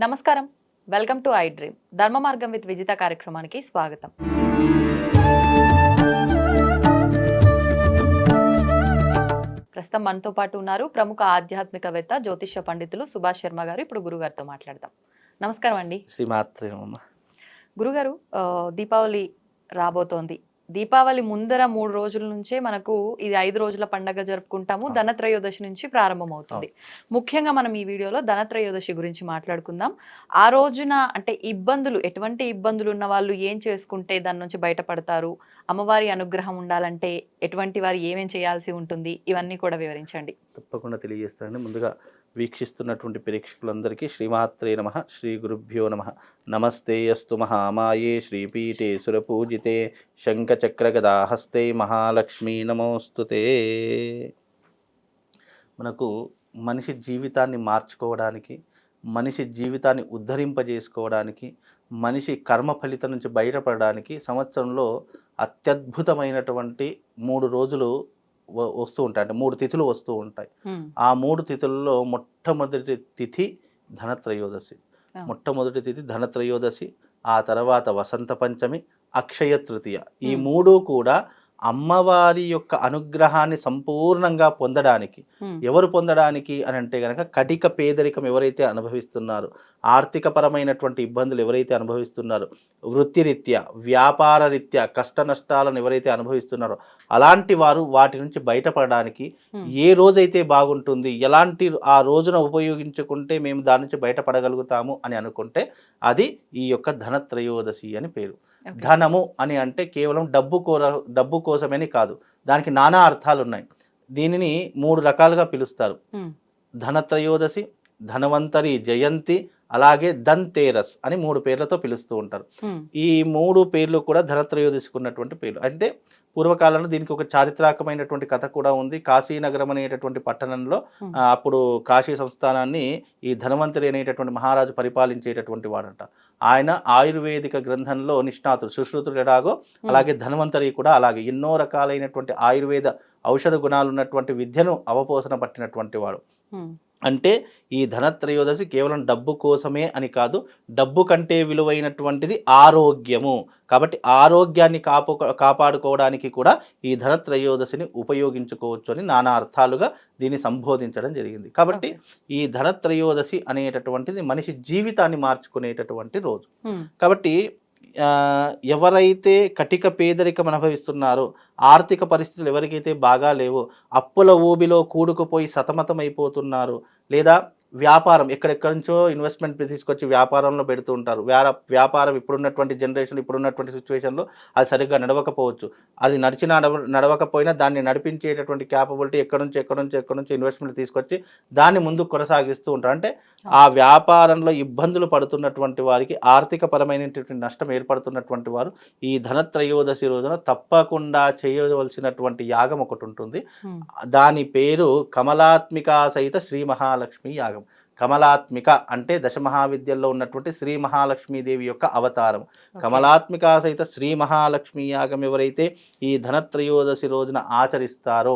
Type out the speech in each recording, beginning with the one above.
నమస్కారం. Welcome to I dream. ధర్మ మార్గం విత్ విజిత కార్యక్రమానికి స్వాగతం. ప్రస్తుతం మనతో పాటు ఉన్నారు ప్రముఖ ఆధ్యాత్మికవేత్త జ్యోతిష్య పండితులు సుభాష్ శర్మ గారు. ఇప్పుడు గురుగారితో మాట్లాడదాం. నమస్కారం అండి. శ్రీమాత్రే. గురుగారు, దీపావళి రాబోతోంది. దీపావళి ముందర 3 రోజుల నుంచే మనకు ఇది 5 రోజుల పండగ జరుపుకుంటాము. ధనత్రయోదశి నుంచి ప్రారంభమవుతుంది. ముఖ్యంగా మనం ఈ వీడియోలో ధనత్రయోదశి గురించి మాట్లాడుకుందాం. ఆ రోజున అంటే ఎటువంటి ఇబ్బందులు ఉన్న వాళ్ళు ఏం చేసుకుంటే దాని నుంచి బయటపడతారు, అమ్మవారి అనుగ్రహం ఉండాలంటే ఎటువంటి వారు ఏమేం చేయాల్సి ఉంటుంది, ఇవన్నీ కూడా వివరించండి. తప్పకుండా తెలియజేస్తానండి. ముందుగా వీక్షిస్తున్నటువంటి ప్రేక్షకులందరికీ శ్రీమాత్రే నమః, శ్రీ గురుభ్యో నమః. నమస్తే అస్తు మహామాయే శ్రీపీఠే సురపూజితే శంఖచక్రగదాహస్తే మహాలక్ష్మీ నమోస్తుతే. మనకు మనిషి జీవితాన్ని మార్చుకోవడానికి, మనిషి జీవితాన్ని ఉద్ధరింపజేసుకోవడానికి, మనిషి కర్మ ఫలితం నుంచి బయటపడడానికి సంవత్సరంలో అత్యద్భుతమైనటువంటి 3 రోజులు వస్తూ ఉంటాయి. అంటే 3 తిథులు వస్తూ ఉంటాయి. ఆ 3 తిథులలో మొట్టమొదటి తిథి ధనత్రయోదశి. ఆ తర్వాత వసంత పంచమి, అక్షయ తృతీయ. ఈ 3 కూడా అమ్మవారి యొక్క అనుగ్రహాన్ని సంపూర్ణంగా పొందడానికి. ఎవరు పొందడానికి అని అంటే కనుక కటిక పేదరికం ఎవరైతే అనుభవిస్తున్నారో, ఆర్థిక పరమైనటువంటి ఇబ్బందులు ఎవరైతే అనుభవిస్తున్నారో, వృత్తిరీత్యా వ్యాపార రీత్యా కష్ట నష్టాలను ఎవరైతే అనుభవిస్తున్నారో అలాంటి వారు వాటి నుంచి బయటపడడానికి ఏ రోజైతే బాగుంటుంది, ఎలాంటి ఆ రోజున ఉపయోగించుకుంటే మేము దాని నుంచి బయటపడగలుగుతాము అని అనుకుంటే అది ఈ యొక్క ధనత్రయోదశి అని పేరు. ధనము అని అంటే కేవలం డబ్బు కోసమని కాదు, దానికి నానా అర్థాలు ఉన్నాయి. దీనిని 3 రకాలుగా పిలుస్తారు. ధనత్రయోదశి, ధనవంతరి జయంతి, అలాగే ధన్తేరస్ అని 3 పేర్లతో పిలుస్తూ ఉంటారు. ఈ 3 పేర్లు కూడా ధనత్రయోదశికి ఉన్నటువంటి పేర్లు. అంటే పూర్వకాలంలో దీనికి ఒక చారిత్రాత్మకమైనటువంటి కథ కూడా ఉంది. కాశీనగరం అనేటటువంటి పట్టణంలో అప్పుడు కాశీ సంస్థానాన్ని ఈ ధనవంతరి అనేటటువంటి మహారాజు పరిపాలించేటటువంటి వాడంట. ఆయన ఆయుర్వేదిక గ్రంథంలో నిష్ణాతుడు. సుశ్రుతుడు ఎలాగో అలాగే ధనవంతరి కూడా అలాగే ఎన్నో రకాలైనటువంటి ఆయుర్వేద ఔషధ గుణాలు ఉన్నటువంటి విద్యను అవపోసన పట్టినటువంటి వాడు. అంటే ఈ ధనత్రయోదశి కేవలం డబ్బు కోసమే అని కాదు, డబ్బు కంటే విలువైనటువంటిది ఆరోగ్యము. కాబట్టి ఆరోగ్యాన్ని కాపాడుకోవడానికి కూడా ఈ ధనత్రయోదశిని ఉపయోగించుకోవచ్చు అని నానా అర్థాలుగా దీన్ని సంబోధించడం జరిగింది. కాబట్టి ఈ ధనత్రయోదశి అనేటటువంటిది మనిషి జీవితాన్ని మార్చుకునేటటువంటి రోజు. కాబట్టి ఎవరైతే కటిక పేదరికం అనుభవిస్తున్నారో, ఆర్థిక పరిస్థితులు ఎవరికైతే బాగా లేవో, అప్పుల ఊబిలో కూడుకుపోయి సతమతమైపోతున్నారు, లేదా వ్యాపారం ఎక్కడెక్కడి నుంచో ఇన్వెస్ట్మెంట్ తీసుకొచ్చి వ్యాపారంలో పెడుతూ ఉంటారు. వ్యాపారం ఇప్పుడున్నటువంటి జనరేషన్, ఇప్పుడున్నటువంటి సిచ్యువేషన్లో అది సరిగ్గా నడవకపోవచ్చు. అది నడవకపోయినా దాన్ని నడిపించేటటువంటి క్యాపబిలిటీ ఎక్కడి నుంచి ఇన్వెస్ట్మెంట్ తీసుకొచ్చి దాన్ని ముందుకు కొనసాగిస్తూ ఉంటారు. అంటే ఆ వ్యాపారంలో ఇబ్బందులు పడుతున్నటువంటి వారికి, ఆర్థిక పరమైనటువంటి నష్టం ఏర్పడుతున్నటువంటి వారు ఈ ధనత్రయోదశి రోజున తప్పకుండా చేయవలసినటువంటి యాగం ఒకటి ఉంటుంది. దాని పేరు కమలాత్మిక సహిత శ్రీ మహాలక్ష్మి యాగం. కమలాత్మిక అంటే దశమహావిద్యల్లో ఉన్నటువంటి శ్రీ మహాలక్ష్మీదేవి యొక్క అవతారం. కమలాత్మిక సహిత శ్రీ మహాలక్ష్మి యాగం ఎవరైతే ఈ ధనత్రయోదశి రోజున ఆచరిస్తారో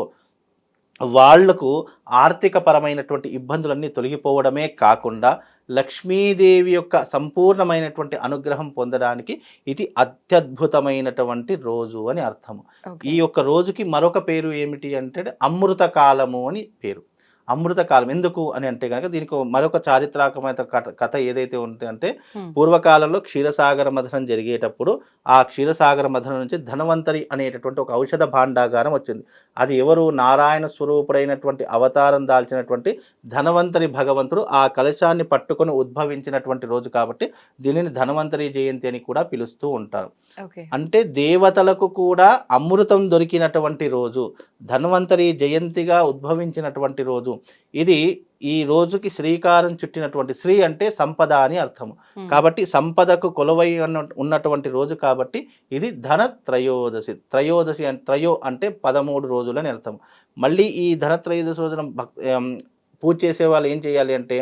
వాళ్లకు ఆర్థిక పరమైనటువంటి ఇబ్బందులన్నీ తొలగిపోవడమే కాకుండా లక్ష్మీదేవి యొక్క సంపూర్ణమైనటువంటి అనుగ్రహం పొందడానికి ఇది అత్యద్భుతమైనటువంటి రోజు అని అర్థము. ఈ యొక్క రోజుకి మరొక పేరు ఏమిటి అంటే అమృత కాలము అని పేరు. అమృతకాలం ఎందుకు అని అంటే కనుక దీనికి మరొక చారిత్రాత్మకమైన కథ ఏదైతే ఉంటుందంటే, పూర్వకాలంలో క్షీరసాగర మథనం జరిగేటప్పుడు ఆ క్షీరసాగర మథనం నుంచి ధనవంతరి అనేటటువంటి ఒక ఔషధ భాండాగారం వచ్చింది. అది ఎవరు? నారాయణ స్వరూపుడైనటువంటి అవతారం దాల్చినటువంటి ధనవంతరి భగవంతుడు ఆ కలశాన్ని పట్టుకొని ఉద్భవించినటువంటి రోజు కాబట్టి దీనిని ధనవంతరి జయంతి అని కూడా పిలుస్తూ ఉంటారు. అంటే దేవతలకు కూడా అమృతం దొరికినటువంటి రోజు, ధన్వంతరి జయంతిగా ఉద్భవించినటువంటి రోజు. ఇది ఈ రోజుకి శ్రీకారం చుట్టినటువంటి, శ్రీ అంటే సంపద అని అర్థము. కాబట్టి సంపదకు కొలువై ఉన్నటువంటి రోజు కాబట్టి ఇది ధనత్రయోదశి. త్రయోదశి త్రయో అంటే 13 రోజులు అని అర్థం. మళ్ళీ ఈ ధనత్రయోదశి రోజున పూజ చేసే వాళ్ళు ఏం చేయాలి అంటే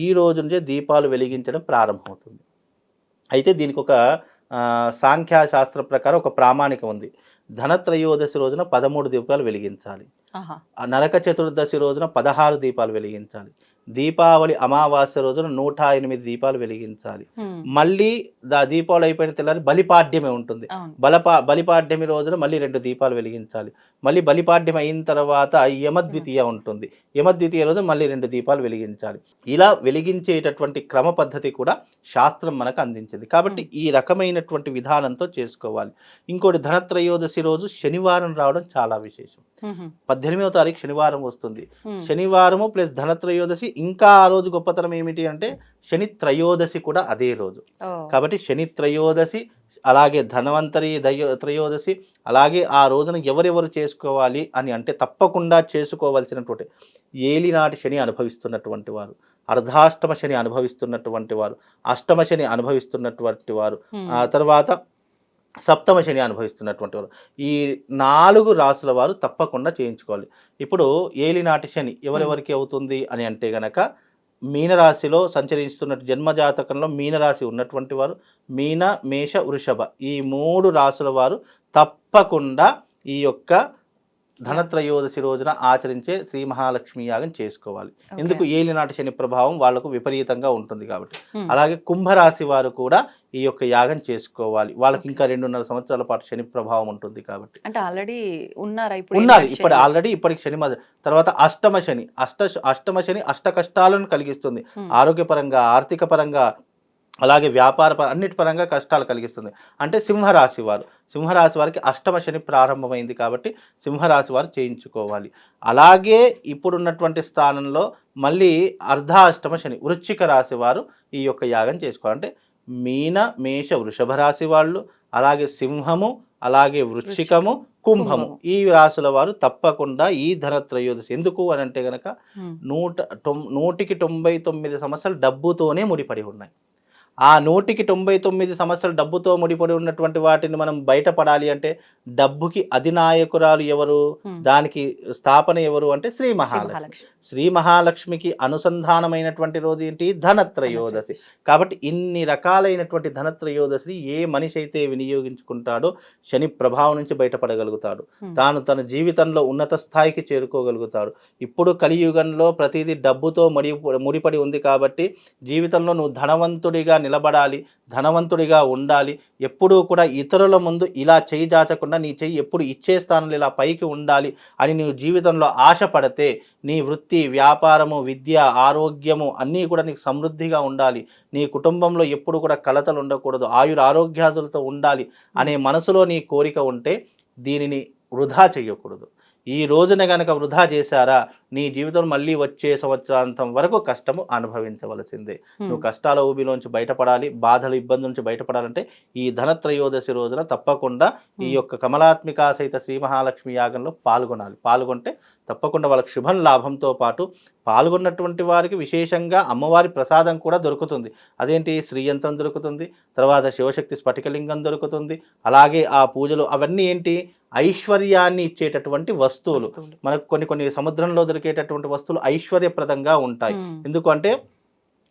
ఈ రోజు నుంచే దీపాలు వెలిగించడం ప్రారంభమవుతుంది. అయితే దీనికి ఒక సాంఖ్యశాస్త్ర ప్రకారం ఒక ప్రామాణిక ఉంది. ధనత్రయోదశి రోజున 13 దీపాలు వెలిగించాలి. నరక చతుర్దశి రోజున 16 దీపాలు వెలిగించాలి. దీపావళి అమావాస్య రోజున 108 దీపాలు వెలిగించాలి. మళ్ళీ దీపావళి అయిపోయిన తెల్లారి బలిపాడ్యమి ఉంటుంది. బలిపాడ్యమి రోజున మళ్ళీ 2 దీపాలు వెలిగించాలి. మళ్ళీ బలిపాడ్యం అయిన తర్వాత యమద్వితీయ ఉంటుంది. యమద్వితీయ రోజు మళ్ళీ 2 దీపాలు వెలిగించాలి. ఇలా వెలిగించేటటువంటి క్రమ పద్ధతి కూడా శాస్త్రం మనకు అందించింది. కాబట్టి ఈ రకమైనటువంటి విధానంతో చేసుకోవాలి. ఇంకోటి ధనత్రయోదశి రోజు శనివారం రావడం చాలా విశేషం. 18వ తారీఖు శనివారం వస్తుంది. శనివారము ప్లస్ ధనత్రయోదశి, ఇంకా ఆ రోజు గొప్పతనం ఏమిటి అంటే శని త్రయోదశి కూడా అదే రోజు. కాబట్టి శని త్రయోదశి, అలాగే ధన్వంతరి త్రయోదశి, అలాగే ఆ రోజున ఎవరెవరు చేసుకోవాలి అని అంటే తప్పకుండా చేసుకోవాల్సినటువంటి ఏలినాటి శని అనుభవిస్తున్నటువంటి వారు, అర్ధాష్టమ శని అనుభవిస్తున్నటువంటి వారు, అష్టమ శని అనుభవిస్తున్నటువంటి వారు, ఆ తర్వాత సప్తమ శని అనుభవిస్తున్నటువంటి వారు, ఈ 4 రాసుల వారు తప్పకుండా చేయించుకోవాలి. ఇప్పుడు ఏలినాటి శని ఎవరెవరికి అవుతుంది అని అంటే గనక మీనరాశిలో సంచరిస్తున్న జన్మజాతకంలో మీనరాశి ఉన్నటువంటి వారు, మీన, మేష, వృషభ ఈ 3 రాసుల వారు తప్పకుండా ఈ యొక్క ధనత్రయోదశి రోజున ఆచరించే శ్రీ మహాలక్ష్మి యాగం చేసుకోవాలి. ఎందుకు? ఏలినాటి శని ప్రభావం వాళ్లకు విపరీతంగా ఉంటుంది కాబట్టి. అలాగే కుంభరాశి వారు కూడా ఈ యొక్క యాగం చేసుకోవాలి. వాళ్ళకి ఇంకా 2.5 సంవత్సరాల పాటు శని ప్రభావం ఉంటుంది కాబట్టి. అంటే ఆల్రెడీ ఉన్నారు ఇప్పుడు ఆల్రెడీ ఇప్పటికి శని తర్వాత అష్టమ శని, అష్టమ శని అష్ట కష్టాలను కలిగిస్తుంది. ఆరోగ్యపరంగా, ఆర్థిక పరంగా, అలాగే వ్యాపార అన్నిటి పరంగా కష్టాలు కలిగిస్తుంది. అంటే సింహరాశి వారికి అష్టమ శని ప్రారంభమైంది కాబట్టి సింహరాశి వారు చేయించుకోవాలి. అలాగే ఇప్పుడున్నటువంటి స్థానంలో మళ్ళీ అర్ధాష్టమ శని వృశ్చిక రాశి వారు ఈ యొక్క యాగం చేసుకోవాలి. అంటే మీన, మేష, వృషభ రాశి వాళ్ళు, అలాగే సింహము, అలాగే వృశ్చికము, కుంభము ఈ రాశుల వారు తప్పకుండా ఈ ధనత్రయోదశి, ఎందుకు అని అంటే గనక 199 సమస్యలు డబ్బుతోనే ముడిపడి ఉన్నాయి. ఆ 199 సమస్యలు డబ్బుతో ముడిపడి ఉన్నటువంటి వాటిని మనం బయటపడాలి అంటే డబ్బుకి అధినాయకురాలు ఎవరు, దానికి స్థాపన ఎవరు అంటే శ్రీ మహాలక్ష్మి. శ్రీ మహాలక్ష్మికి అనుసంధానమైనటువంటి రోజు ఏంటి? ధనత్రయోదశి. కాబట్టి ఇన్ని రకాలైనటువంటి ధనత్రయోదశి ఏ మనిషి అయితే వినియోగించుకుంటాడో శని ప్రభావం నుంచి బయటపడగలుగుతాడు, తాను తన జీవితంలో ఉన్నత స్థాయికి చేరుకోగలుగుతాడు. ఇప్పుడు కలియుగంలో ప్రతిదీ డబ్బుతో ముడిపడి ఉంది కాబట్టి జీవితంలో నువ్వు ధనవంతుడిగా నిలబడాలి, ధనవంతుడిగా ఉండాలి, ఎప్పుడూ కూడా ఇతరుల ముందు ఇలా చేయి దాచకుండా నీ చెయ్యి ఎప్పుడు ఇచ్చే స్థానంలో ఇలా పైకి ఉండాలి అని నువ్వు జీవితంలో ఆశపడితే నీ వృత్తి, వ్యాపారము, విద్య, ఆరోగ్యము అన్నీ కూడా నీకు సమృద్ధిగా ఉండాలి, నీ కుటుంబంలో ఎప్పుడు కూడా కలతలు ఉండకూడదు, ఆరోగ్యాదులతో ఉండాలి అనే మనసులో నీ కోరిక ఉంటే దీనిని వృధా చేయకూడదు. ఈ రోజున గనక వృధా చేశారా నీ జీవితం మళ్ళీ వచ్చే సంవత్సరాంతం వరకు కష్టము అనుభవించవలసిందే. నువ్వు కష్టాల ఊబిలోంచి బయటపడాలి, బాధలు, ఇబ్బందుల నుంచి బయటపడాలంటే ఈ ధనత్రయోదశి రోజున తప్పకుండా ఈ యొక్క కమలాత్మికా సహిత శ్రీ మహాలక్ష్మి యాగంలో పాల్గొంటే తప్పకుండా వాళ్ళకి శుభం లాభంతో పాటు పాల్గొన్నటువంటి వారికి విశేషంగా అమ్మవారి ప్రసాదం కూడా దొరుకుతుంది. అదేంటి? శ్రీయంత్రం దొరుకుతుంది, తర్వాత శివశక్తి స్ఫటికలింగం దొరుకుతుంది, అలాగే ఆ పూజలు అవన్నీ ఏంటి? ఐశ్వర్యాన్ని ఇచ్చేటటువంటి వస్తువులు. మనకు కొన్ని సముద్రంలో దొరికేటటువంటి వస్తువులు ఐశ్వర్యప్రదంగా ఉంటాయి. ఎందుకంటే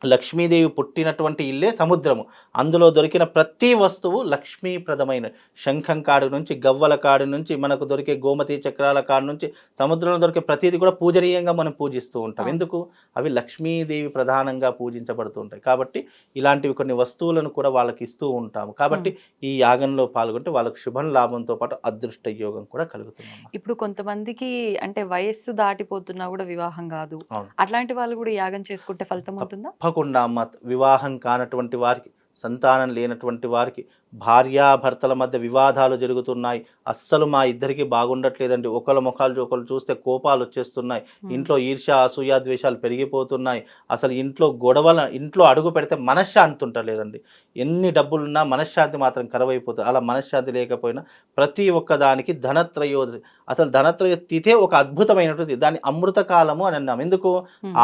లక్ష్మీదేవి పుట్టినటువంటి ఇల్లే సముద్రము. అందులో దొరికిన ప్రతి వస్తువు లక్ష్మీప్రదమైన, శంఖం కాడు నుంచి, గవ్వల కాడు నుంచి, మనకు దొరికే గోమతి చక్రాల కాడు నుంచి, సముద్రంలో దొరికే ప్రతిదీ కూడా పూజనీయంగా మనం పూజిస్తూ ఉంటాం. ఎందుకు? అవి లక్ష్మీదేవి ప్రధానంగా పూజించబడుతూ ఉంటాయి. కాబట్టి ఇలాంటివి కొన్ని వస్తువులను కూడా వాళ్ళకి ఇస్తూ ఉంటాము. కాబట్టి ఈ యాగంలో పాల్గొంటే వాళ్ళకి శుభం లాభంతో పాటు అదృష్ట యోగం కూడా కలుగుతుంది. ఇప్పుడు కొంతమందికి అంటే వయస్సు దాటిపోతున్నా కూడా వివాహం కాదు, అట్లాంటి వాళ్ళు కూడా యాగం చేసుకుంటే ఫలితం ఉంటుందా? తప్పకుండా అమ్మ. వివాహం కానటువంటి వారికి, సంతానం లేనటువంటి వారికి, భార్యాభర్తల మధ్య వివాదాలు జరుగుతున్నాయి, అస్సలు మా ఇద్దరికి బాగుండట్లేదండి, ఒకళ్ళ ముఖాలు ఒకళ్ళు చూస్తే కోపాలు వచ్చేస్తున్నాయి, ఇంట్లో ఈర్ష్య, అసూయ, ద్వేషాలు పెరిగిపోతున్నాయి, అసలు ఇంట్లో అడుగు పెడితే మనశ్శాంతి ఉంటలేదండి, ఎన్ని డబ్బులున్నా మనశ్శాంతి మాత్రం కరువైపోతుంది. అలా మనశ్శాంతి లేకపోయినా ప్రతి ఒక్కదానికి ధనత్రయోదశి, అసలు ధనత్రయోతిథే ఒక అద్భుతమైనటువంటి, దాన్ని అమృతకాలము అని అన్నాం. ఎందుకు?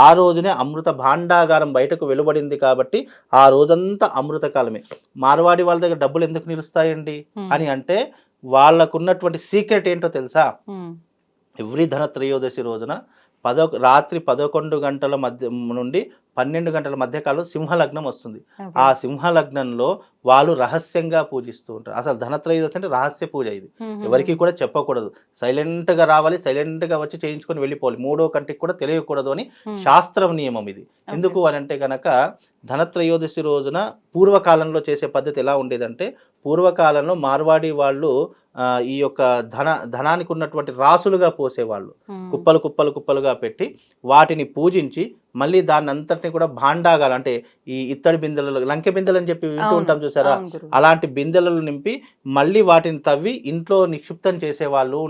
ఆ రోజునే అమృత భాండాగారం బయటకు వెలువడింది కాబట్టి ఆ రోజంతా అమృతకాలమే. మార్వాడి వాళ్ళ దగ్గర డబ్బులు ఎందుకు నిలుస్తాయండి అని అంటే వాళ్ళకున్నటువంటి సీక్రెట్ ఏంటో తెలుసా? ఎవ్రీ ధనత్రయోదశి రోజున రాత్రి 11 గంటల మధ్య నుండి 12 గంటల మధ్య కాలం సింహలగ్నం వస్తుంది. ఓకే. ఆ సింహలగ్నంలో వాళ్ళు రహస్యంగా పూజిస్తూ ఉంటారు. అసలు ధనత్రయోదశి అంటే రహస్య పూజ ఇది. ఎవరికి కూడా చెప్పకూడదు. సైలెంట్‌గా రావాలి, సైలెంట్‌గా వచ్చి చేయించుకొని వెళ్ళిపోవాలి. మూడో కంటికి కూడా తెలియకూడదు అని శాస్త్రం నియమం ఇది. ఎందుకు అని అంటే గనక ధనత్రయోదశి రోజున పూర్వకాలంలో చేసే పద్ధతి ఎలా ఉండేదంటే, పూర్వకాలంలో మార్వాడి వాళ్ళు ఈ యొక్క ధనానికి ఉన్నటువంటి రాసులుగా పోసేవాళ్ళు. కుప్పలు కుప్పలు కుప్పలుగా పెట్టి వాటిని పూజించి మళ్ళీ దాన్ని అంతటిని కూడా భాండాగాలు అంటే ఈ ఇత్తడి బిందెలలో లంకె బిందెలు అని చెప్పి వింటూ ఉంటాం చూసారా, అలాంటి బిందెలను నింపి మళ్ళీ వాటిని తవ్వి ఇంట్లో నిక్షిప్తం చేసేవాళ్ళు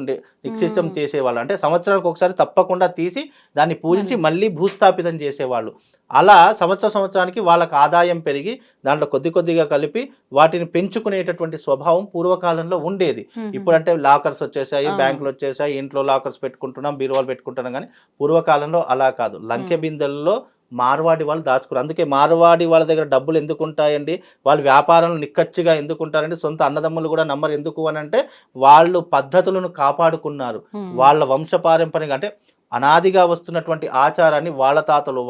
నిక్షిప్తం చేసేవాళ్ళు. అంటే సంవత్సరానికి ఒకసారి తప్పకుండా తీసి దాన్ని పూజించి మళ్ళీ భూస్థాపితం చేసేవాళ్ళు. అలా సంవత్సరానికి వాళ్ళకి ఆదాయం పెరిగి దాంట్లో కొద్దిగా కలిపి వాటిని పెంచుకునేటటువంటి స్వభావం పూర్వకాలంలో ఉండేది. ఇప్పుడంటే లాకర్స్ వచ్చేసాయి, బ్యాంకులు వచ్చేసాయి, ఇంట్లో లాకర్స్ పెట్టుకుంటున్నాం, బీరువాలు పెట్టుకుంటున్నాం. కానీ పూర్వకాలంలో అలా కాదు. లంకె బిందెల్లో మార్వాడి వాళ్ళు దాచుకున్నారు. అందుకే మార్వాడి వాళ్ళ దగ్గర డబ్బులు ఎందుకు ఉంటాయండి, వాళ్ళు వ్యాపారంలో నిక్కచ్చిగా ఎందుకు ఉంటారండి, సొంత అన్నదమ్ములు కూడా నమ్మరు. ఎందుకు అని అంటే వాళ్ళు పద్ధతులను కాపాడుకున్నారు. వాళ్ళ వంశపారంపర్యంగా అంటే అనాదిగా వస్తున్నటువంటి ఆచారాన్ని వాళ్ళ తాతలు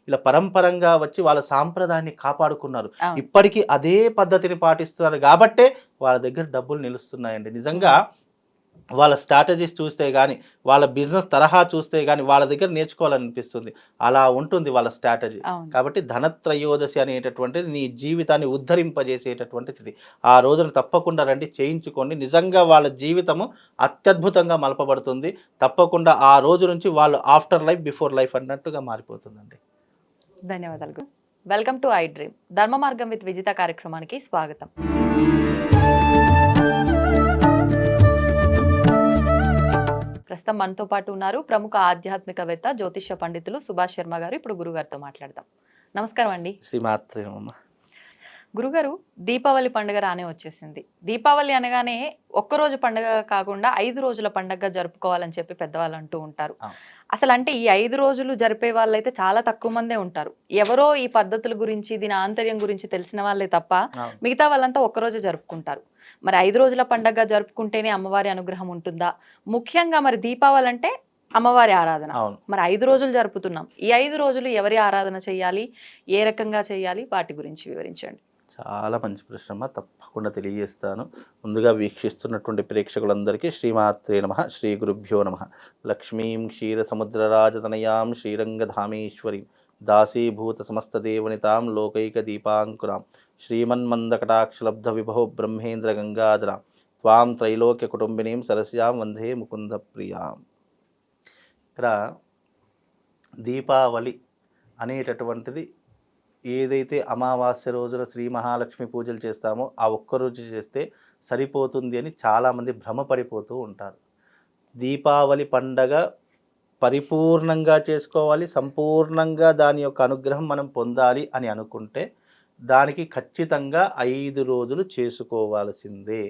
ఇలా పరంపరంగా వచ్చి వాళ్ళ సాంప్రదాయాన్ని కాపాడుకున్నారు. ఇప్పటికీ అదే పద్ధతిని పాటిస్తున్నారు కాబట్టే వాళ్ళ దగ్గర డబ్బులు నిలుస్తున్నాయండి. నిజంగా వాళ్ళ స్ట్రాటజీస్ చూస్తే కానీ, వాళ్ళ బిజినెస్ తరహా చూస్తే కానీ వాళ్ళ దగ్గర నేర్చుకోవాలనిపిస్తుంది. అలా ఉంటుంది వాళ్ళ స్ట్రాటజీ. కాబట్టి ధనత్రయోదశి అనేటటువంటిది నీ జీవితాన్ని ఉద్ధరింపజేసేటటువంటిది. ఆ రోజున తప్పకుండా రండి, చేయించుకోండి. నిజంగా వాళ్ళ జీవితము అత్యద్భుతంగా మలపబడుతుంది. తప్పకుండా ఆ రోజు నుంచి వాళ్ళు ఆఫ్టర్ లైఫ్ బిఫోర్ లైఫ్ అన్నట్టుగా మారిపోతుందండి. ధన్యవాదాలు. వెల్కమ్ టు ఐ డ్రీమ్ ధర్మ మార్గం విత్ విజిత కార్యక్రమానికి స్వాగతం. ప్రస్తుతం మనతో పాటు ఉన్నారు ప్రముఖ ఆధ్యాత్మికవేత్త జ్యోతిష్య పండితులు సుభాష్ శర్మ గారు. ఇప్పుడు గురుగారితో మాట్లాడదాం. నమస్కారం అండి. శ్రీమాత్రే. గురుగారు, దీపావళి పండుగ రానే వచ్చేసింది. దీపావళి అనగానే ఒక్కరోజు పండుగ కాకుండా 5 రోజుల పండుగగా జరుపుకోవాలని చెప్పి పెద్దవాళ్ళు అంటూ ఉంటారు. అసలు అంటే ఈ 5 రోజులు జరిపే వాళ్ళైతే చాలా తక్కువ మందే ఉంటారు. ఎవరో ఈ పద్ధతుల గురించి, దీని ఆంతర్యం గురించి తెలిసిన వాళ్ళే తప్ప మిగతా వాళ్ళంతా ఒక్కరోజే జరుపుకుంటారు. మరి 5 రోజుల పండుగ జరుపుకుంటేనే అమ్మవారి అనుగ్రహం ఉంటుందా? ముఖ్యంగా మరి దీపావళి అంటే అమ్మవారి ఆరాధన. మరి 5 రోజులు జరుపుతున్నాం. ఈ 5 రోజులు ఎవరి ఆరాధన చేయాలి, ఏ రకంగా చేయాలి, వాటి గురించి వివరించండి. చాలా మంచి ప్రశ్న, తప్పకుండా తెలియజేస్తాను. ముందుగా వీక్షిస్తున్నటువంటి ప్రేక్షకులందరికీ శ్రీమాత్రే నమః, శ్రీ గురుభ్యో నమః. లక్ష్మీం క్షీర సముద్రరాజతనయాం శ్రీరంగధామేశ్వరీం దాసీభూత సమస్తదేవనితాం లోకైక దీపాంకురాం శ్రీమన్మందకటాక్షలబ్ధ విభో బ్రహ్మేంద్ర గంగాధరాం త్వాం త్రైలోక్య కుటుంబినీం సరస్యాం వందే ముకుంద ప్రియాం. ఇక్కడ దీపావళి అనేటటువంటిది ఏదైతే అమావాస్య రోజున శ్రీ మహాలక్ష్మి పూజలు చేస్తామో ఆ ఒక్కరోజు చేస్తే సరిపోతుంది అని చాలామంది భ్రమపడిపోతూ ఉంటారు. దీపావళి పండగ పరిపూర్ణంగా చేసుకోవాలి, సంపూర్ణంగా దాని యొక్క అనుగ్రహం మనం పొందాలి అని అనుకుంటే దానికి ఖచ్చితంగా 5 రోజులు చేసుకోవాల్సిందే.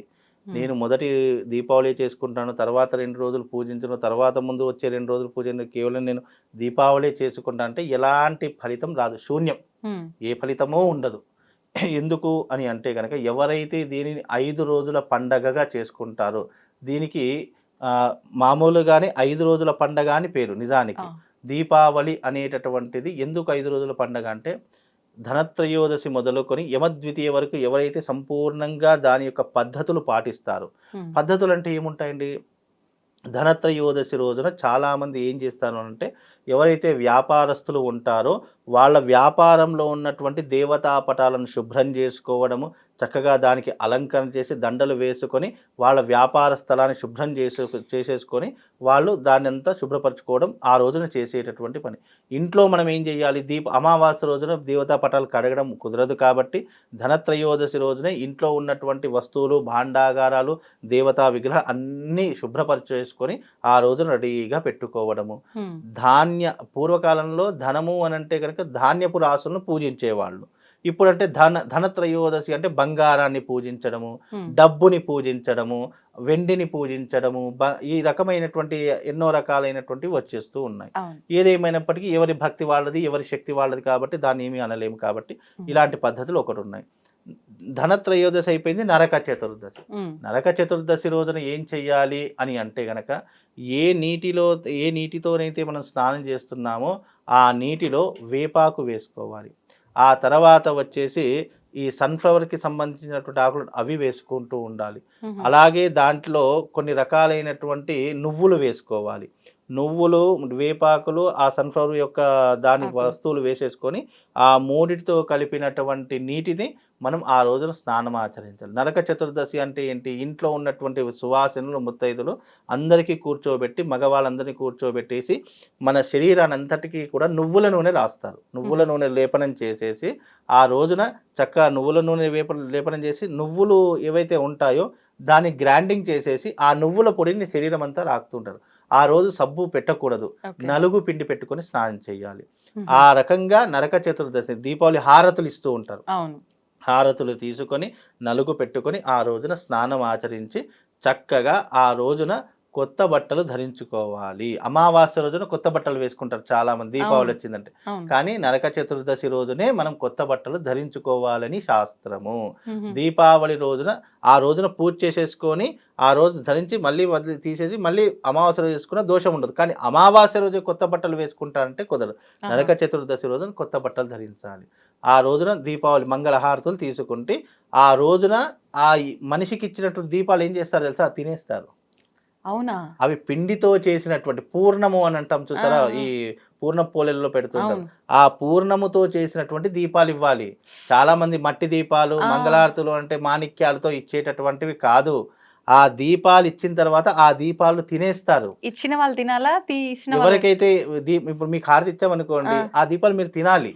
నేను మొదటి దీపావళి చేసుకుంటాను, తర్వాత 2 రోజులు పూజించను, తర్వాత ముందు వచ్చే 2 రోజులు పూజను, కేవలం నేను దీపావళి చేసుకుంటా అంటే ఎలాంటి ఫలితం రాదు, శూన్యం, ఏ ఫలితమో ఉండదు. ఎందుకు అని అంటే కనుక ఎవరైతే దీనిని 5 రోజుల పండగగా చేసుకుంటారో, దీనికి మామూలుగానే 5 రోజుల పండగ అని పేరు. నిజానికి దీపావళి అనేటటువంటిది ఎందుకు 5 రోజుల పండగ అంటే, ధనత్రయోదశి మొదలుకొని యమద్వితీయ వరకు ఎవరైతే సంపూర్ణంగా దాని యొక్క పద్ధతులు పాటిస్తారో, పద్ధతులు అంటే ఏముంటాయండి, ధనత్రయోదశి రోజున చాలామంది ఏం చేస్తారు అంటే, ఎవరైతే వ్యాపారస్తులు ఉంటారో వాళ్ళ వ్యాపారంలో ఉన్నటువంటి దేవతా పటాలను శుభ్రం చేసుకోవడము, చక్కగా దానికి అలంకరణ చేసి దండలు వేసుకొని వాళ్ళ వ్యాపార స్థలాన్ని శుభ్రం చేసేసుకొని వాళ్ళు దాన్ని అంతా శుభ్రపరచుకోవడం ఆ రోజున చేసేటటువంటి పని. ఇంట్లో మనం ఏం చేయాలి, అమావాస్య రోజున దేవతా పటాలు కడగడం కుదరదు కాబట్టి ధనత్రయోదశి రోజునే ఇంట్లో ఉన్నటువంటి వస్తువులు, భాండాగారాలు, దేవతా విగ్రహం అన్నీ శుభ్రపరిచేసుకొని ఆ రోజున రెడీగా పెట్టుకోవడము. పూర్వకాలంలో ధనము అని అంటే కనుక ధాన్యపు రాసులను పూజించేవాళ్ళు. ఇప్పుడంటే ధనత్రయోదశి అంటే బంగారాన్ని పూజించడము, డబ్బుని పూజించడము, వెండిని పూజించడము, ఈ రకమైనటువంటి ఎన్నో రకాలైనటువంటివి వచ్చేస్తూ ఉన్నాయి. ఏదేమైనప్పటికీ ఎవరి భక్తి వాళ్ళది, ఎవరి శక్తి వాళ్ళది కాబట్టి దాన్ని ఏమీ అనలేము. కాబట్టి ఇలాంటి పద్ధతులు ఒకటి ఉన్నాయి. ధనత్రయోదశి అయిపోయింది, నరక చతుర్దశి. నరక చతుర్దశి రోజున ఏం చెయ్యాలి అని అంటే గనక ఏ నీటితోనైతే మనం స్నానం చేస్తున్నామో ఆ నీటిలో వేపాకు వేసుకోవాలి. ఆ తర్వాత వచ్చేసి ఈ సన్ఫ్లవర్కి సంబంధించినటువంటి ఆకులు అవి వేసుకుంటూ ఉండాలి. అలాగే దాంట్లో కొన్ని రకాలైనటువంటి నువ్వులు వేసుకోవాలి. నువ్వులు, వేపాకులు, ఆ సన్ఫ్లవర్ యొక్క దాని వస్తువులు వేసేసుకొని ఆ మూడిటితో కలిపినటువంటి నీటిని మనం ఆ రోజున స్నానం ఆచరించాలి. నరక చతుర్దశి అంటే ఏంటి? ఇంట్లో ఉన్నటువంటి సువాసనలు, ముత్తైదులు అందరికీ కూర్చోబెట్టి, మగవాళ్ళందరినీ కూర్చోబెట్టేసి మన శరీరాన్ని అంతటికీ కూడా నువ్వుల నూనె రాస్తారు. నువ్వుల నూనె లేపనం చేసేసి ఆ రోజున చక్కగా నువ్వుల నూనె లేపనం చేసి నువ్వులు ఏవైతే ఉంటాయో దాన్ని గ్రైండింగ్ చేసేసి ఆ నువ్వుల పొడిని శరీరం అంతా రాకుతుంటారు. ఆ రోజు సబ్బు పెట్టకూడదు, నలుగు పిండి పెట్టుకొని స్నానం చేయాలి. ఆ రకంగా నరక చతుర్దశి దీపావళి హారతులు ఇస్తూ ఉంటారు. హారతులు తీసుకొని నలుగు పెట్టుకొని ఆ రోజున స్నానం ఆచరించి చక్కగా ఆ రోజున కొత్త బట్టలు ధరించుకోవాలి. అమావాస్య రోజున కొత్త బట్టలు వేసుకుంటారు చాలా మంది దీపావళి వచ్చిందంటే, కానీ నరక చతుర్దశి రోజునే మనం కొత్త బట్టలు ధరించుకోవాలని శాస్త్రము. దీపావళి రోజున ఆ రోజున పూజ చేసేసుకొని ఆ రోజు ధరించి మళ్ళీ తీసేసి మళ్ళీ అమావాస్య రోజు వేసుకున్న దోషం ఉండదు. కానీ అమావాస్య రోజు కొత్త బట్టలు వేసుకుంటారంటే కుదరదు. నరక చతుర్దశి రోజున కొత్త బట్టలు ధరించాలి. ఆ రోజున దీపావళి మంగళహారతులు తీసుకుంటే ఆ రోజున ఆ మనిషికి ఇచ్చినటువంటి దీపాలు ఏం చేస్తారు తెలుసా? తినేస్తారు. అవునా? అవి పిండితో చేసినటువంటి పూర్ణము అని అంటాం చూసారా, ఈ పూర్ణ పోలెల్లో పెడుతుంటారు. ఆ పూర్ణముతో చేసినటువంటి దీపాలు ఇవ్వాలి. చాలా మంది మట్టి దీపాలు, మంగళారతులు అంటే మాణిక్యాలతో ఇచ్చేటటువంటివి కాదు. ఆ దీపాలు ఇచ్చిన తర్వాత ఆ దీపాలు తినేస్తారు. ఇచ్చిన వాళ్ళు తినాలా? ఎవరికైతే ఇప్పుడు మీకు హారతి ఇచ్చామనుకోండి, ఆ దీపాలు మీరు తినాలి.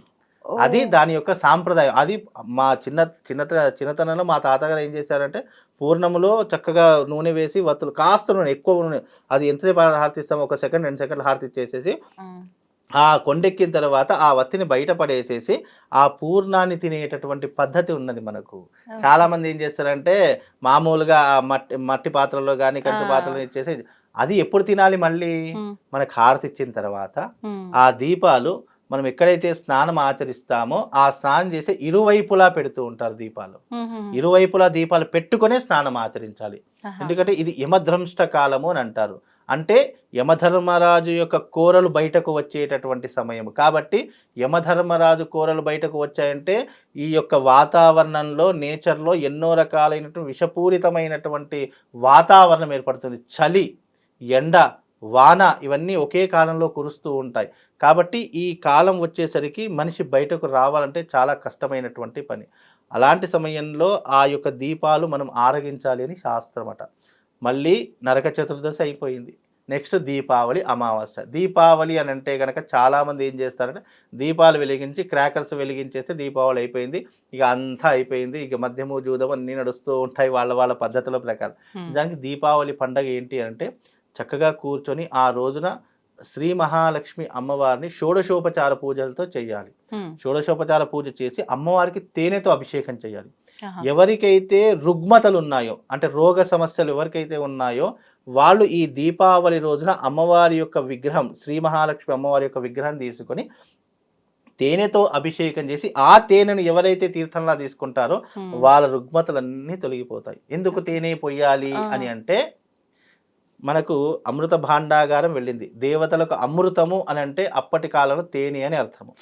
అది దాని యొక్క సాంప్రదాయం. అది మా చిన్నతనంలో మా తాతగారు ఏం చేశారంటే పూర్ణములో చక్కగా నూనె వేసి వత్తులు కాస్త నూనె, ఎక్కువ నూనె, అది ఎంతసేపు హారతి ఇస్తాం, 1 సెకండ్ 2 సెకండ్లు హారతి ఇచ్చేసేసి ఆ కొండెక్కిన తర్వాత ఆ వత్తిని బయట పడేసేసి ఆ పూర్ణాన్ని తినేటటువంటి పద్ధతి ఉన్నది మనకు. చాలా మంది ఏం చేస్తారంటే మామూలుగా మట్టి పాత్రలో కానీ కంచు పాత్రలో ఇచ్చేసి అది ఎప్పుడు తినాలి? మళ్ళీ మనకు హారతి ఇచ్చిన తర్వాత ఆ దీపాలు మనం ఎక్కడైతే స్నానం ఆచరిస్తామో ఆ స్నానం చేసే ఇరువైపులా పెడుతూ ఉంటారు దీపాలు. ఇరువైపులా దీపాలు పెట్టుకునే స్నానం ఆచరించాలి. ఎందుకంటే ఇది యమధర్మష్ట కాలము అని అంటారు. అంటే యమధర్మరాజు యొక్క కోరలు బయటకు వచ్చేటటువంటి సమయం కాబట్టి యమధర్మరాజు కోరలు బయటకు వచ్చాయంటే ఈ యొక్క వాతావరణంలో, నేచర్లో ఎన్నో రకాలైనటువంటి విషపూరితమైనటువంటి వాతావరణం ఏర్పడుతుంది. చలి, ఎండ, వాన ఇవన్నీ ఒకే కాలంలో కురుస్తూ ఉంటాయి. కాబట్టి ఈ కాలం వచ్చేసరికి మనిషి బయటకు రావాలంటే చాలా కష్టమైనటువంటి పని. అలాంటి సమయంలో ఆ యొక్క దీపాలు మనం ఆరగించాలి అని శాస్త్రమట. మళ్ళీ నరక చతుర్దశి అయిపోయింది. నెక్స్ట్ దీపావళి, అమావాస్య. దీపావళి అని అంటే కనుక చాలామంది ఏం చేస్తారంటే దీపాలు వెలిగించి క్రాకర్స్ వెలిగించేస్తే దీపావళి అయిపోయింది, ఇక అంతా అయిపోయింది, ఇక మద్యము జూదం అన్నీ నడుస్తూ ఉంటాయి వాళ్ళ పద్ధతుల ప్రకారం. దానికి దీపావళి పండగ ఏంటి అంటే చక్కగా కూర్చొని ఆ రోజున శ్రీ మహాలక్ష్మి అమ్మవారిని షోడశోపచార పూజలతో చేయాలి. షోడశోపచార పూజ చేసి అమ్మవారికి తేనెతో అభిషేకం చేయాలి. ఎవరికైతే రుగ్మతలు ఉన్నాయో అంటే రోగ సమస్యలు ఎవరికైతే ఉన్నాయో వాళ్ళు ఈ దీపావళి రోజున అమ్మవారి యొక్క విగ్రహం, శ్రీ మహాలక్ష్మి అమ్మవారి యొక్క విగ్రహం తీసుకొని తేనెతో అభిషేకం చేసి ఆ తేనెను ఎవరైతే తీర్థంలా తీసుకుంటారో వాళ్ళ రుగ్మతలన్నీ తొలగిపోతాయి. ఎందుకు తేనె పొయ్యాలి అని అంటే మనకు అమృత భాండాగారం వెళ్ళింది. దేవతలకు అమృతము అని అంటే అప్పటి కాలంలో తేనె అని అర్థము.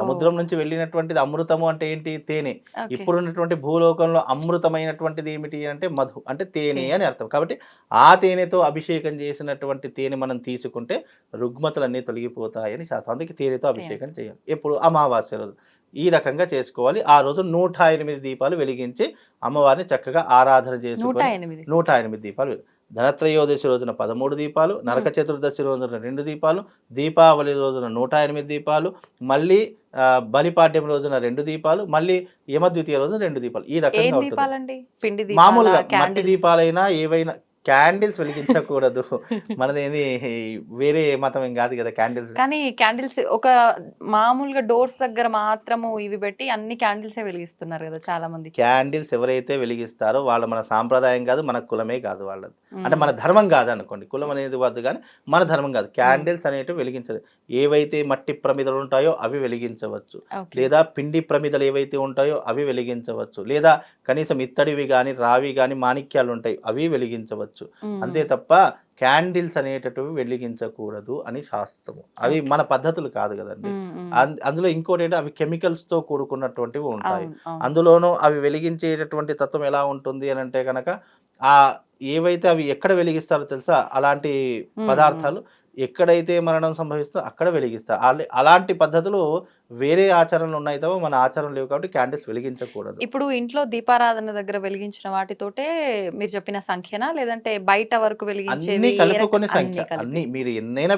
సముద్రం నుంచి వెళ్ళినటువంటిది అమృతము అంటే ఏంటి? తేనె. ఇప్పుడున్నటువంటి భూలోకంలో అమృతమైనటువంటిది ఏమిటి అంటే మధు, అంటే తేనె అని అర్థం. కాబట్టి ఆ తేనెతో అభిషేకం చేసినటువంటి తేనె మనం తీసుకుంటే రుగ్మతలన్నీ తొలగిపోతాయని శాస్త్రం. అందుకే తేనెతో అభిషేకం చేయాలి. ఎప్పుడు? అమావాస్య రోజు. ఈ రకంగా చేసుకోవాలి. ఆ రోజు 108 దీపాలు వెలిగించి అమ్మవారిని చక్కగా ఆరాధన చేసుకొని 108 దీపాలు. ధనత్రయోదశి రోజున 13 దీపాలు, నరక చతుర్దశి రోజున 2 దీపాలు, దీపావళి రోజున 108 దీపాలు, మళ్ళీ బలిపాడ్యం రోజున 2 దీపాలు, మళ్ళీ యమద్వితీయ రోజున 2 దీపాలు. ఈ రకంగా ఉంటుంది. మామూలుగా మట్టి దీపాలైనా ఏవైనా క్యాండిల్స్ వెలిగించకూడదు. మనదేమి వేరే మతం ఏం కాదు కదా క్యాండిల్స్. కానీ క్యాండిల్స్ ఒక మామూలుగా డోర్స్ దగ్గర మాత్రము ఇవి పెట్టి అన్ని క్యాండిల్సే వెలిగిస్తున్నారు కదా చాలా మంది. క్యాండిల్స్ ఎవరైతే వెలిగిస్తారో వాళ్ళు మన సాంప్రదాయం కాదు, మన కులమే కాదు వాళ్ళది. అంటే మన ధర్మం కాదు అనుకోండి, కులం అనేది వద్దు కానీ మన ధర్మం కాదు. క్యాండిల్స్ అనేటివి వెలిగించదు. ఏవైతే మట్టి ప్రమిదలు ఉంటాయో అవి వెలిగించవచ్చు, లేదా పిండి ప్రమిదలు ఏవైతే ఉంటాయో అవి వెలిగించవచ్చు, లేదా కనీసం ఇత్తడివి కానీ రావి కానీ మాణిక్యాలు ఉంటాయి అవి వెలిగించవచ్చు. అంతే తప్ప క్యాండిల్స్ అనేటటువంటివి వెలిగించకూడదు అని శాస్త్రము. అవి మన పద్ధతులు కాదు కదండి. అందులో ఇంకోటి ఏంటంటే అవి కెమికల్స్ తో కూడుకున్నటువంటివి ఉంటాయి. అందులోనూ అవి వెలిగించేటటువంటి తత్వం ఎలా ఉంటుంది అని అంటే కనుక ఆ ఏవైతే అవి ఎక్కడ వెలిగిస్తారో తెలుసా, అలాంటి పదార్థాలు ఎక్కడైతే మరణం సంభవిస్తుందో అక్కడ వెలిగిస్తారు. అలాంటి పద్ధతులు వేరే ఆచరణలు ఉన్నాయి తప్ప మన ఆచరణ లేవు కాబట్టి క్యాండిల్స్ వెలిగించకూడదు. ఇప్పుడు ఇంట్లో దీపారాధన దగ్గర వెలిగించిన వాటితోటే మీరు చెప్పిన సంఖ్యనా, లేదంటే బయట వరకు వెలిగించేవి అన్ని కలుపుకొని సంఖ్య, అన్ని మీరు ఎన్నైనా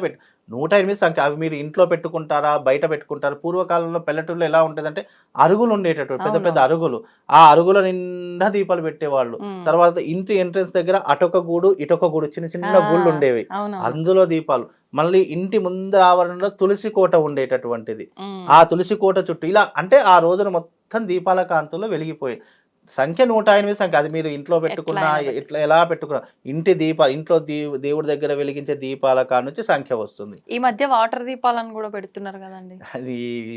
108 సంఖ్య. అవి మీరు ఇంట్లో పెట్టుకుంటారా బయట పెట్టుకుంటారా? పూర్వకాలంలో పల్లెటూరులో ఎలా ఉంటదంటే అరుగులు ఉండేటటువంటి పెద్ద పెద్ద అరుగులు, ఆ అరుగుల నిండా దీపాలు పెట్టేవాళ్ళు. తర్వాత ఇంటి ఎంట్రన్స్ దగ్గర అటొక గూడు ఇటొక గూడు, చిన్న చిన్న గూళ్ళు ఉండేవి, అందులో దీపాలు. మళ్ళీ ఇంటి ముందర ఆవరణలో తులసి కోట ఉండేటటువంటిది, ఆ తులసి కోట చుట్టూ ఇలా అంటే ఆ రోజున మొత్తం దీపాల కాంతుల్లో వెలిగిపోయి సంఖ్య 108 సంఖ్య. అది మీరు ఇంట్లో పెట్టుకున్నా ఇట్లా ఎలా పెట్టుకున్నా ఇంటి దీపాలు ఇంట్లో దేవుడి దగ్గర వెలిగించే దీపాల కాడ నుంచి సంఖ్య వస్తుంది. ఈ మధ్య వాటర్ దీపాలను కూడా పెడుతున్నారు కదండి.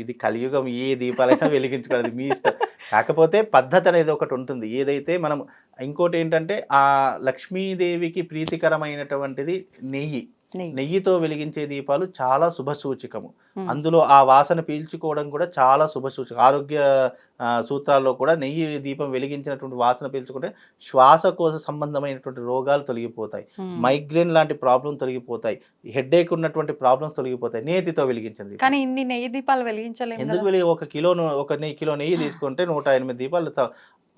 ఇది కలియుగం, ఏ దీపాలైనా వెలిగించుకోవాలి మీ ఇష్టం. కాకపోతే పద్ధతి అనేది ఒకటి ఉంటుంది. ఏదైతే మనం ఇంకోటి ఏంటంటే ఆ లక్ష్మీదేవికి ప్రీతికరమైనటువంటిది నెయ్యితో వెలిగించే దీపాలు చాలా శుభసూచకము. అందులో ఆ వాసన పీల్చుకోవడం కూడా చాలా శుభసూచకం. ఆరోగ్య సూత్రాల్లో కూడా నెయ్యి దీపం వెలిగించినటువంటి వాసన పీల్చుకుంటే శ్వాసకోశ సంబంధమైనటువంటి రోగాలు తొలగిపోతాయి, మైగ్రేన్ లాంటి ప్రాబ్లం తొలగిపోతాయి, హెడ్ఏక్ ఉన్నటువంటి ప్రాబ్లమ్స్ తొలగిపోతాయి నేతితో వెలిగించింది. కానీ ఇన్ని నెయ్యి దీపాలు వెలిగించలేము. ఎందుకు ఒక కిలో నెయ్యి తీసుకుంటే 108 దీపాలు.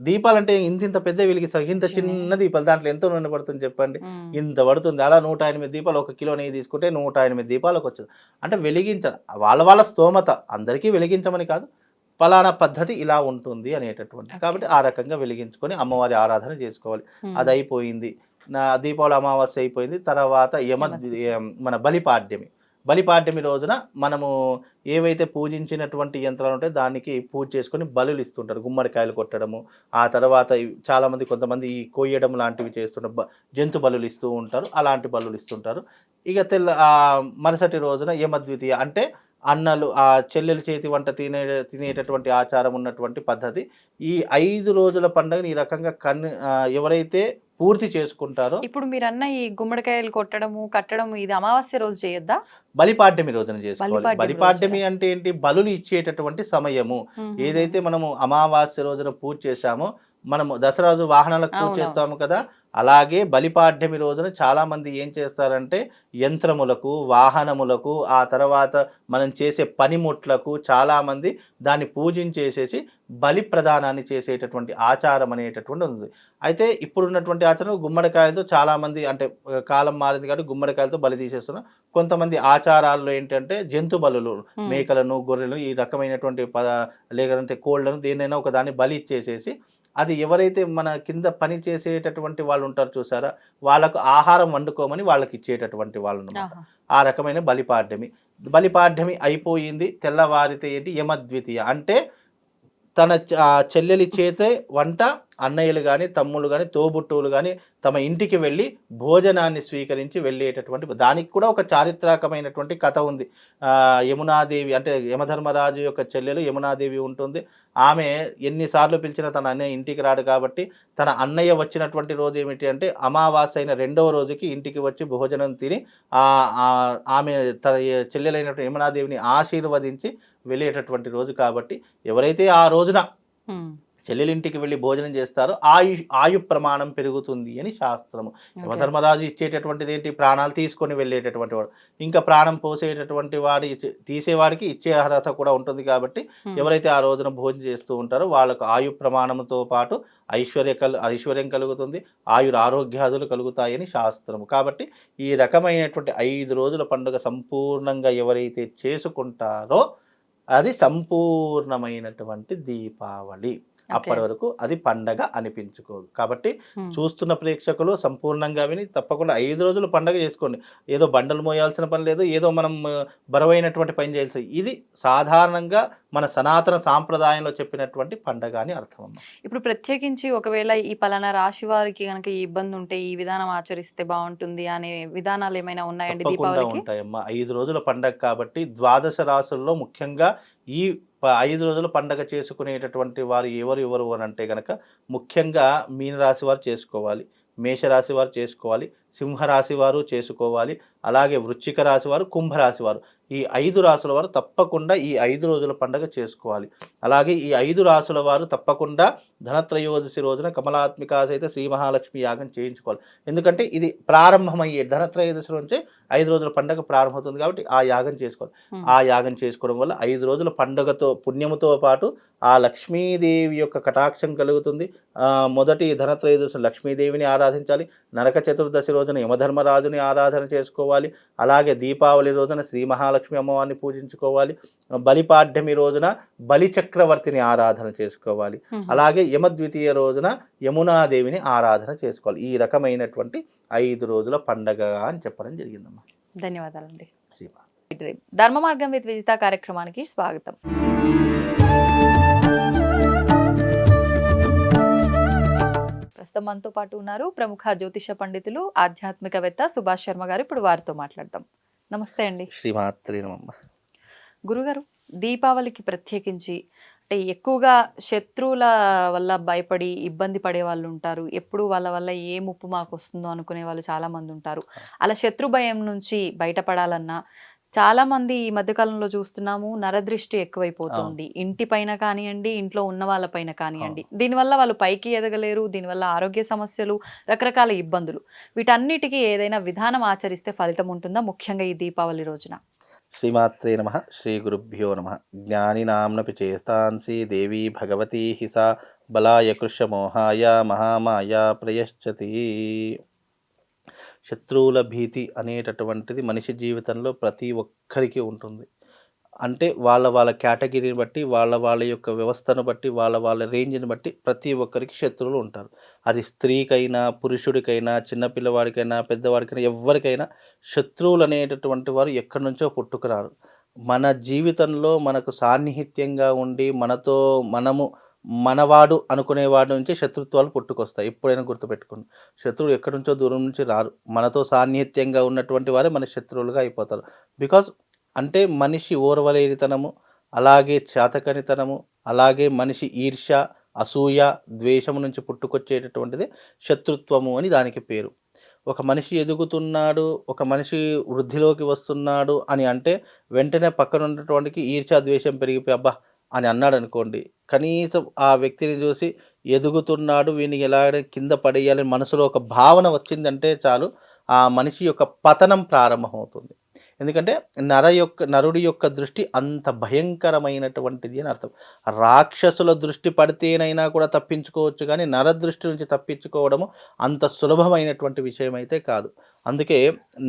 దీపాలంటే ఇంత పెద్ద వెలిగిస్తారు, ఇంత చిన్న దీపాలు దాంట్లో ఎంతో నూనె పడుతుంది చెప్పండి, ఇంత పడుతుంది. అలా 108 దీపాలు, ఒక కిలో నెయ్యి తీసుకుంటే 108 దీపాలకు వచ్చింది. అంటే వెలిగించాలి వాళ్ళ స్తోమత, అందరికీ వెలిగించమని కాదు, ఫలానా పద్ధతి ఇలా ఉంటుంది అనేటటువంటి. కాబట్టి ఆ రకంగా వెలిగించుకొని అమ్మవారి ఆరాధన చేసుకోవాలి. అది అయిపోయింది, నా దీపావళి అమావాస్య అయిపోయింది. తర్వాత మన బలిపాడ్యమి రోజున మనము ఏవైతే పూజించినటువంటి యంత్రాలు ఉంటాయో దానికి పూజ చేసుకొని బలులు ఇస్తుంటారు. గుమ్మడికాయలు కొట్టడము, ఆ తర్వాత చాలామంది కొంతమంది ఈ కొయ్యడం లాంటివి చేస్తుంటారు, జంతు బలులు ఇస్తూ ఉంటారు, అలాంటి బలులు ఇస్తుంటారు. ఇక మరుసటి రోజున యమద్వితీయ అంటే అన్నలు ఆ చెల్లెల చేతి వంట తినేటటువంటి ఆచారం ఉన్నటువంటి పద్ధతి. ఈ 5 రోజుల పండుగని ఈ రకంగా ఎవరైతే పూర్తి చేసుకుంటారో. ఇప్పుడు మీరు అన్న ఈ గుమ్మడికాయలు కొట్టడము కట్టడము ఇది అమావాస్య రోజు చేయొద్దా? బలిపాడ్యమి రోజున చేసుకోవాలి. బలిపాడ్యమి అంటే ఏంటి? బలులు ఇచ్చేటటువంటి సమయము. ఏదైతే మనము అమావాస్య రోజున పూజ చేశామో, మనము దసరా రోజు వాహనాలకు పూజ చేస్తాము కదా, అలాగే బలిపాడ్యమి రోజున చాలా మంది ఏం చేస్తారంటే యంత్రములకు, వాహనములకు, ఆ తర్వాత మనం చేసే పనిముట్లకు చాలా మంది దాన్ని పూజించేసేసి బలి ప్రదానాన్ని చేసేటటువంటి ఆచారం అనేటటువంటి ఉంది. అయితే ఇప్పుడున్నటువంటి ఆచారం గుమ్మడికాయలతో చాలా మంది, అంటే కాలం మారింది కాబట్టి గుమ్మడికాయలతో బలి తీసేస్తున్నారు. కొంతమంది ఆచారాల్లో ఏంటంటే జంతు బలులు, మేకలను, గొర్రెలను, ఈ రకమైనటువంటి లేదంటే కోళ్లను, దేన్నైనా ఒక దాన్ని బలి ఇచ్చేసేసి అది ఎవరైతే మన కింద పని చేసేటటువంటి వాళ్ళు ఉంటారు చూసారా, వాళ్ళకు ఆహారం వండుకోమని వాళ్ళకి ఇచ్చేటటువంటి వాళ్ళు అన్నమాట. ఆ రకమైన బలిపాడ్యమి అయిపోయింది. తెల్లవారితే ఏంటి యమద్వితీయ అంటే తన చెల్లెలి చేతే వంట అన్నయ్యలు కానీ తమ్ముళ్ళు కానీ తోబుట్టువులు కానీ తమ ఇంటికి వెళ్ళి భోజనాన్ని స్వీకరించి వెళ్ళేటటువంటి, దానికి కూడా ఒక చారిత్రకమైనటువంటి కథ ఉంది. యమునాదేవి అంటే యమధర్మరాజు యొక్క చెల్లెలు యమునాదేవి ఉంటుంది. ఆమె ఎన్నిసార్లు పిలిచినా తన అన్నయ్య ఇంటికి రాడు కాబట్టి తన అన్నయ్య వచ్చినటువంటి రోజు ఏమిటి అంటే అమావాస్య అయిన 2వ రోజుకి ఇంటికి వచ్చి భోజనం తిని ఆమె తన చెల్లెలైనటువంటి యమునాదేవిని ఆశీర్వదించి వెళ్ళేటటువంటి రోజు. కాబట్టి ఎవరైతే ఆ రోజున చెల్లెలింటికి వెళ్ళి భోజనం చేస్తారో ఆయు ప్రమాణం పెరుగుతుంది అని శాస్త్రము. యమధర్మరాజు ఇచ్చేటటువంటిది ఏంటి? ప్రాణాలు తీసుకొని వెళ్ళేటటువంటి వాడు. ఇంకా ప్రాణం పోసేటటువంటి తీసేవాడికి ఇచ్చే అర్హత కూడా ఉంటుంది. కాబట్టి ఎవరైతే ఆ రోజున భోజనం చేస్తూ ఉంటారో వాళ్ళకు ఆయు ప్రమాణంతో పాటు ఐశ్వర్యం కలుగుతుంది, ఆరోగ్యాదులు కలుగుతాయని శాస్త్రము. కాబట్టి ఈ రకమైనటువంటి 5 రోజుల పండుగ సంపూర్ణంగా ఎవరైతే చేసుకుంటారో అది సంపూర్ణమైనటువంటి దీపావళి. అప్పటి వరకు అది పండగ అనిపించుకోదు. కాబట్టి ఉమ్, చూస్తున్న ప్రేక్షకులు సంపూర్ణంగా విని తప్పకుండా 5 రోజులు పండగ చేసుకోండి. ఏదో బండలు మోయాల్సిన పని లేదు. ఏదో మనం బరువైనటువంటి పని చేయాల్సి ఇది సాధారణంగా మన సనాతన సాంప్రదాయంలో చెప్పినటువంటి పండగ అని అర్థం అమ్మ. ఇప్పుడు ప్రత్యేకించి ఒకవేళ ఈ పలానా రాశి వారికి కనుక ఈ ఇబ్బంది ఉంటే ఈ విధానం ఆచరిస్తే బాగుంటుంది అనే విధానాలు ఏమైనా ఉన్నాయండి తప్పకుండా దీపావళికి? ఉంటాయమ్మా. 5 రోజుల పండగ కాబట్టి ద్వాదశ రాసుల్లో ముఖ్యంగా ఈ 5 రోజుల పండగ చేసుకునేటటువంటి వారు ఎవరు అని అంటే గనక ముఖ్యంగా మీనరాశి వారు చేసుకోవాలి, మేషరాశి వారు చేసుకోవాలి, సింహరాశి వారు చేసుకోవాలి, అలాగే వృశ్చిక రాశి వారు, కుంభరాశి వారు. ఈ 5 రాసుల వారు తప్పకుండా ఈ 5 రోజుల పండగ చేసుకోవాలి. అలాగే ఈ 5 రాసుల వారు తప్పకుండా ధనత్రయోదశి రోజున కమలాత్మిక సహిత శ్రీ మహాలక్ష్మి యాగం చేయించుకోవాలి. ఎందుకంటే ఇది ప్రారంభమయ్యే ధనత్రయోదశి నుంచే 5 రోజుల పండగ ప్రారంభమవుతుంది కాబట్టి ఆ యాగం చేసుకోవాలి. ఉమ్, ఆ యాగం చేసుకోవడం వల్ల 5 రోజుల పండుగతో పుణ్యముతో పాటు ఆ లక్ష్మీదేవి యొక్క కటాక్షం కలుగుతుంది. మొదటి ధనత్రయోదశి లక్ష్మీదేవిని ఆరాధించాలి. నరక చతుర్దశి రోజున యమధర్మరాజుని ఆరాధన చేసుకోవాలి. అలాగే దీపావళి రోజున శ్రీ మహాలక్ష్మి అమ్మవారిని పూజించుకోవాలి. బలిపాడ్యమి రోజున బలి చక్రవర్తిని ఆరాధన చేసుకోవాలి. ఉమ్. అలాగే యమద్వితీయ రోజున యమునాదేవిని ఆరాధన చేసుకోవాలి. ఈ రకమైనటువంటి 5 రోజుల పండగ అని చెప్పడం జరిగిందమ్మా. ధన్యవాదాలండి. శ్రీమా. ధర్మ మార్గం విత్ విజిత కార్యక్రమానికి స్వాగతం. ప్రస్తుతం మనతో పాటు ఉన్నారు ప్రముఖ జ్యోతిష పండితులు ఆధ్యాత్మికవేత్త సుభాష్ శర్మ గారు. ఇప్పుడు వారితో మాట్లాడదాం. నమస్తే అండి. శ్రీమాత్రి నమః. గురుగారు, దీపావళికి ప్రత్యేకించి అంటే ఎక్కువగా శత్రువుల వల్ల భయపడి ఇబ్బంది పడే వాళ్ళు ఉంటారు. ఎప్పుడు వాళ్ళ వల్ల ఏ ముప్పు మాకు వస్తుందో అనుకునే వాళ్ళు చాలా మంది ఉంటారు. అలా శత్రు భయం నుంచి బయటపడాలన్నా చాలా మంది ఈ మధ్యకాలంలో చూస్తున్నాము, నరదృష్టి ఎక్కువైపోతుంది. ఇంటి పైన కానివ్వండి, ఇంట్లో ఉన్న వాళ్ళ పైన కానివ్వండి. దీనివల్ల వాళ్ళు పైకి ఎదగలేరు. దీనివల్ల ఆరోగ్య సమస్యలు, రకరకాల ఇబ్బందులు. వీటన్నిటికీ ఏదైనా విధానం ఆచరిస్తే ఫలితం ఉంటుందా, ముఖ్యంగా ఈ దీపావళి రోజున? శ్రీమాత్రే నమః. శ్రీ గురుభ్యో నమః. జ్ఞానినాంనపి చేస్తాంసి దేవీ భగవతీ హి సా బలాయ కృషమోహాయ మహామాయ ప్రయశ్చతి. శత్రువుల భీతి అనేటటువంటిది మనిషి జీవితంలో ప్రతి ఒక్కరికి ఉంటుంది. అంటే వాళ్ళ కేటగిరీని బట్టి, వాళ్ళ యొక్క వ్యవస్థను బట్టి, వాళ్ళ రేంజ్ని బట్టి ప్రతి ఒక్కరికి శత్రువులు ఉంటారు. అది స్త్రీకైనా, పురుషుడికైనా, చిన్నపిల్లవాడికైనా, పెద్దవాడికైనా, ఎవరికైనా శత్రువులు అనేటటువంటి వారు ఎక్కడి నుంచో పుట్టుకురారు. మన జీవితంలో మనకు సాన్నిహిత్యంగా ఉండి మనతో మనవాడు అనుకునేవాడి నుంచి శత్రుత్వాలు పుట్టుకొస్తాయి. ఎప్పుడైనా గుర్తుపెట్టుకోండి. శత్రువులు ఎక్కడి నుంచో దూరం నుంచి రారు. మనతో సాన్నిహిత్యంగా ఉన్నటువంటి వారే మన శత్రువులుగా అయిపోతారు. బికాజ్ అంటే మనిషి ఓర్వలేనితనము, అలాగే చేతకనితనము, అలాగే మనిషి ఈర్ష్య, అసూయ, ద్వేషము నుంచి పుట్టుకొచ్చేటటువంటిది శత్రుత్వము అని దానికి పేరు. ఒక మనిషి ఎదుగుతున్నాడు, ఒక మనిషి వృద్ధిలోకి వస్తున్నాడు అని అంటే వెంటనే పక్కన ఉన్నటువంటికి ఈర్ష్య, ద్వేషం పెరిగిపోయి అబ్బా అని అన్నాడు అనుకోండి, కనీసం ఆ వ్యక్తిని చూసి ఎదుగుతున్నాడు, వీనికి ఎలా కింద పడేయాలని మనసులో ఒక భావన వచ్చిందంటే చాలు, ఆ మనిషి యొక్క పతనం ప్రారంభమవుతుంది. ఎందుకంటే నరుడి యొక్క దృష్టి అంత భయంకరమైనటువంటిది అని అర్థం. రాక్షసుల దృష్టి పడితేనైనా కూడా తప్పించుకోవచ్చు, కానీ నరదృష్టి నుంచి తప్పించుకోవడము అంత సులభమైనటువంటి విషయం అయితే కాదు. అందుకే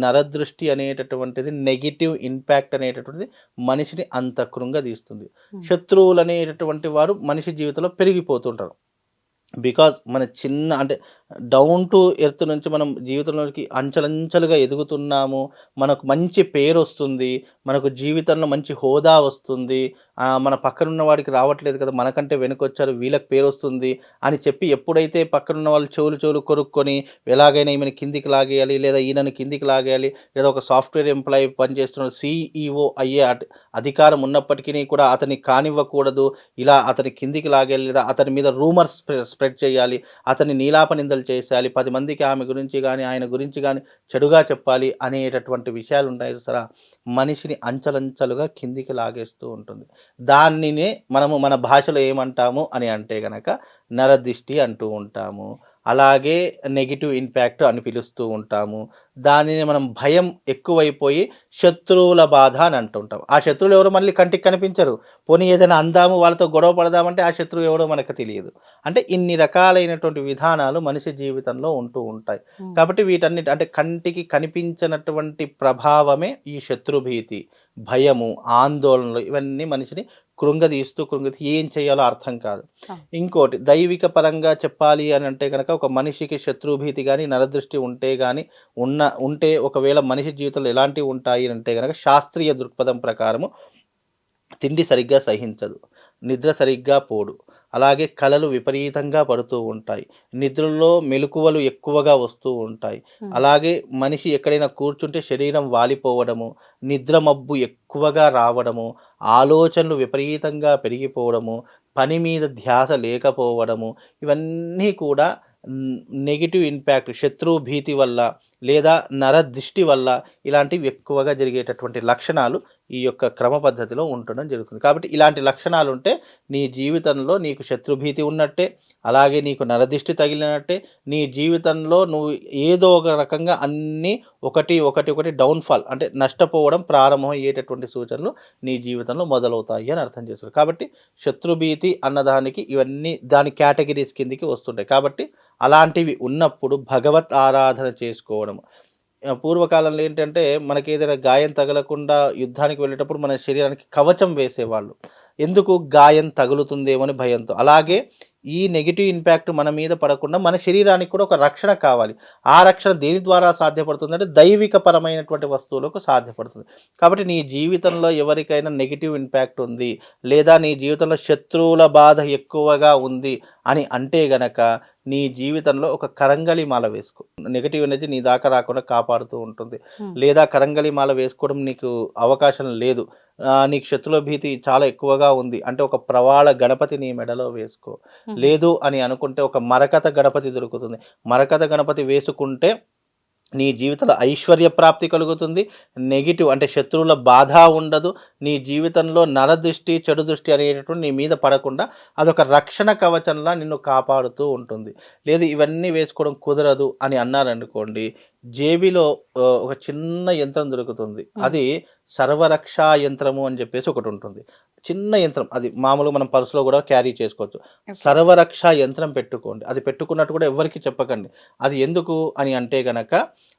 నరదృష్టి అనేటటువంటిది నెగిటివ్ ఇంపాక్ట్ అనేటటువంటిది మనిషిని అంత కృంగదీస్తుంది. శత్రువులు అనేటటువంటి వారు మనిషి జీవితంలో పెరిగిపోతుంటారు. బికాజ్ మన చిన్న అంటే డౌన్ టు ఎర్త్ నుంచి మనం జీవితంలోకి అంచెలంచెలుగా ఎదుగుతున్నాము. మనకు మంచి పేరు వస్తుంది, మనకు జీవితంలో మంచి హోదా వస్తుంది. మన పక్కనున్న వాడికి రావట్లేదు కదా, మనకంటే వెనుకొచ్చారు, వీళ్ళకి పేరు వస్తుంది అని చెప్పి ఎప్పుడైతే పక్కనున్న వాళ్ళు చెవులు కొరుక్కొని ఎలాగైనా ఈమెను కిందికి లాగేయాలి, లేదా ఈయనను కిందికి లాగేయాలి, లేదా ఒక సాఫ్ట్వేర్ ఎంప్లాయీ పనిచేస్తున్న CEO అయ్యే అధికారం ఉన్నప్పటికీ కూడా అతన్ని కానివ్వకూడదు, ఇలా అతని కిందికి లాగేయాలి, లేదా అతని మీద రూమర్స్ స్ప్రెడ్ చేయాలి, అతన్ని నీలాప నిందలు చేసేయాలి, 10 మందికి ఆమె గురించి కానీ ఆయన గురించి కానీ చెడుగా చెప్పాలి అనేటటువంటి విషయాలు ఉంటాయి చూసారా, మనిషిని అంచలంచలుగా కిందికి లాగేస్తూ ఉంటుంది. దానినే మనము మన భాషలో ఏమంటాము అని అంటే గనక నరదిష్టి అంటూ ఉంటాము, అలాగే నెగిటివ్ ఇంపాక్ట్ అని పిలుస్తూ ఉంటాము. దానిని మనం భయం ఎక్కువైపోయి శత్రువుల బాధ అని అంటుంటాం. ఆ శత్రువులు ఎవరో మళ్ళీ కంటికి కనిపించరు. పోనీ ఏదైనా అందాము, వాళ్ళతో గొడవ పడదామంటే ఆ శత్రువు ఎవడో మనకు తెలియదు. అంటే ఇన్ని రకాలైనటువంటి విధానాలు మనిషి జీవితంలో ఉంటూ ఉంటాయి. కాబట్టి వీటన్నిటి అంటే కంటికి కనిపించినటువంటి ప్రభావమే ఈ శత్రుభీతి, భయము, ఆందోళనలు ఇవన్నీ మనిషిని కృంగదీస్తూ ఏం చేయాలో అర్థం కాదు. ఆ. ఇంకోటి దైవిక పరంగా చెప్పాలి అని అంటే కనుక ఒక మనిషికి శత్రుభీతి కానీ నరదృష్టి ఉంటే ఒకవేళ మనిషి జీవితంలో ఎలాంటివి ఉంటాయి అంటే కనుక శాస్త్రీయ దృక్పథం ప్రకారము తిండి సరిగ్గా సహించదు, నిద్ర సరిగ్గా పోడు, అలాగే కలలు విపరీతంగా పడుతూ ఉంటాయి, నిద్రలో మెలకువలు ఎక్కువగా వస్తూ ఉంటాయి, అలాగే మనిషి ఎక్కడైనా కూర్చుంటే శరీరం వాలిపోవడము, నిద్ర మబ్బు ఎక్కువగా రావడము, ఆలోచనలు విపరీతంగా పెరిగిపోవడము, పని మీద ధ్యాస లేకపోవడము, ఇవన్నీ కూడా నెగిటివ్ ఇంపాక్ట్ శత్రువు భీతి వల్ల లేదా నరదిష్టి వల్ల ఇలాంటివి ఎక్కువగా జరిగేటటువంటి లక్షణాలు ఈ యొక్క క్రమ పద్ధతిలో ఉండడం జరుగుతుంది. కాబట్టి ఇలాంటి లక్షణాలు ఉంటే నీ జీవితంలో నీకు శత్రుభీతి ఉన్నట్టే, అలాగే నీకు నరదిష్టి తగిలినట్టే, నీ జీవితంలో నువ్వు ఏదో ఒక రకంగా అన్నీ ఒకటి డౌన్ఫాల్ అంటే నష్టపోవడం ప్రారంభం అయ్యేటటువంటి సూచనలు నీ జీవితంలో మొదలవుతాయి అని అర్థం చేసుకోవాలి. కాబట్టి శత్రుభీతి అన్నదానికి ఇవన్నీ దాని కేటగిరీస్ కిందికి వస్తుంటాయి. కాబట్టి అలాంటివి ఉన్నప్పుడు భగవత్ ఆరాధన చేసుకోవడం. పూర్వకాలంలో ఏంటంటే మనకి ఏదైనా గాయం తగలకుండా యుద్ధానికి వెళ్ళేటప్పుడు మన శరీరానికి కవచం వేసేవాళ్ళు. ఎందుకు? గాయం తగులుతుందేమో అని భయంతో. అలాగే ఈ నెగిటివ్ ఇంపాక్ట్ మన మీద పడకుండా మన శరీరానికి కూడా ఒక రక్షణ కావాలి. ఆ రక్షణ దేని ద్వారా సాధ్యపడుతుందంటే దైవిక పరమైనటువంటి వస్తువులకు సాధ్యపడుతుంది. కాబట్టి నీ జీవితంలో ఎవరికైనా నెగిటివ్ ఇంపాక్ట్ ఉంది, లేదా నీ జీవితంలో శత్రువుల బాధ ఎక్కువగా ఉంది అని అంటే గనక నీ జీవితంలో ఒక కరంగలి మాల వేసుకో. నెగటివ్ ఎనర్జీ నీ దాకా రాకుండా కాపాడుతూ ఉంటుంది. లేదా కరంగలి మాల వేసుకోవడం నీకు అవకాశం లేదు, నీకు శత్రుల భీతి చాలా ఎక్కువగా ఉంది అంటే ఒక ప్రవాళ గణపతి నీ మెడలో వేసుకో. లేదు అని అనుకుంటే ఒక మరకత గణపతి దొరుకుతుంది, మరకత గణపతి వేసుకుంటే నీ జీవితంలో ఐశ్వర్య ప్రాప్తి కలుగుతుంది, నెగిటివ్ అంటే శత్రువుల బాధ ఉండదు, నీ జీవితంలో నరదృష్టి చెడు దృష్టి అనేటటువంటి నీ మీద పడకుండా అదొక రక్షణ కవచంలా నిన్ను కాపాడుతూ ఉంటుంది. లేదు ఇవన్నీ వేసుకోవడం కుదరదు అని అన్నారనుకోండి, జేబిలో ఒక చిన్న యంత్రం దొరుకుతుంది, అది సర్వరక్షా యంత్రము అని చెప్పేసి ఒకటి ఉంటుంది. చిన్న యంత్రం, అది మామూలుగా మనం పర్సులో కూడా క్యారీ చేసుకోవచ్చు. సర్వరక్ష యంత్రం పెట్టుకోండి. అది పెట్టుకున్నట్టు కూడా ఎవరికి చెప్పకండి. అది ఎందుకు అని అంటే గనక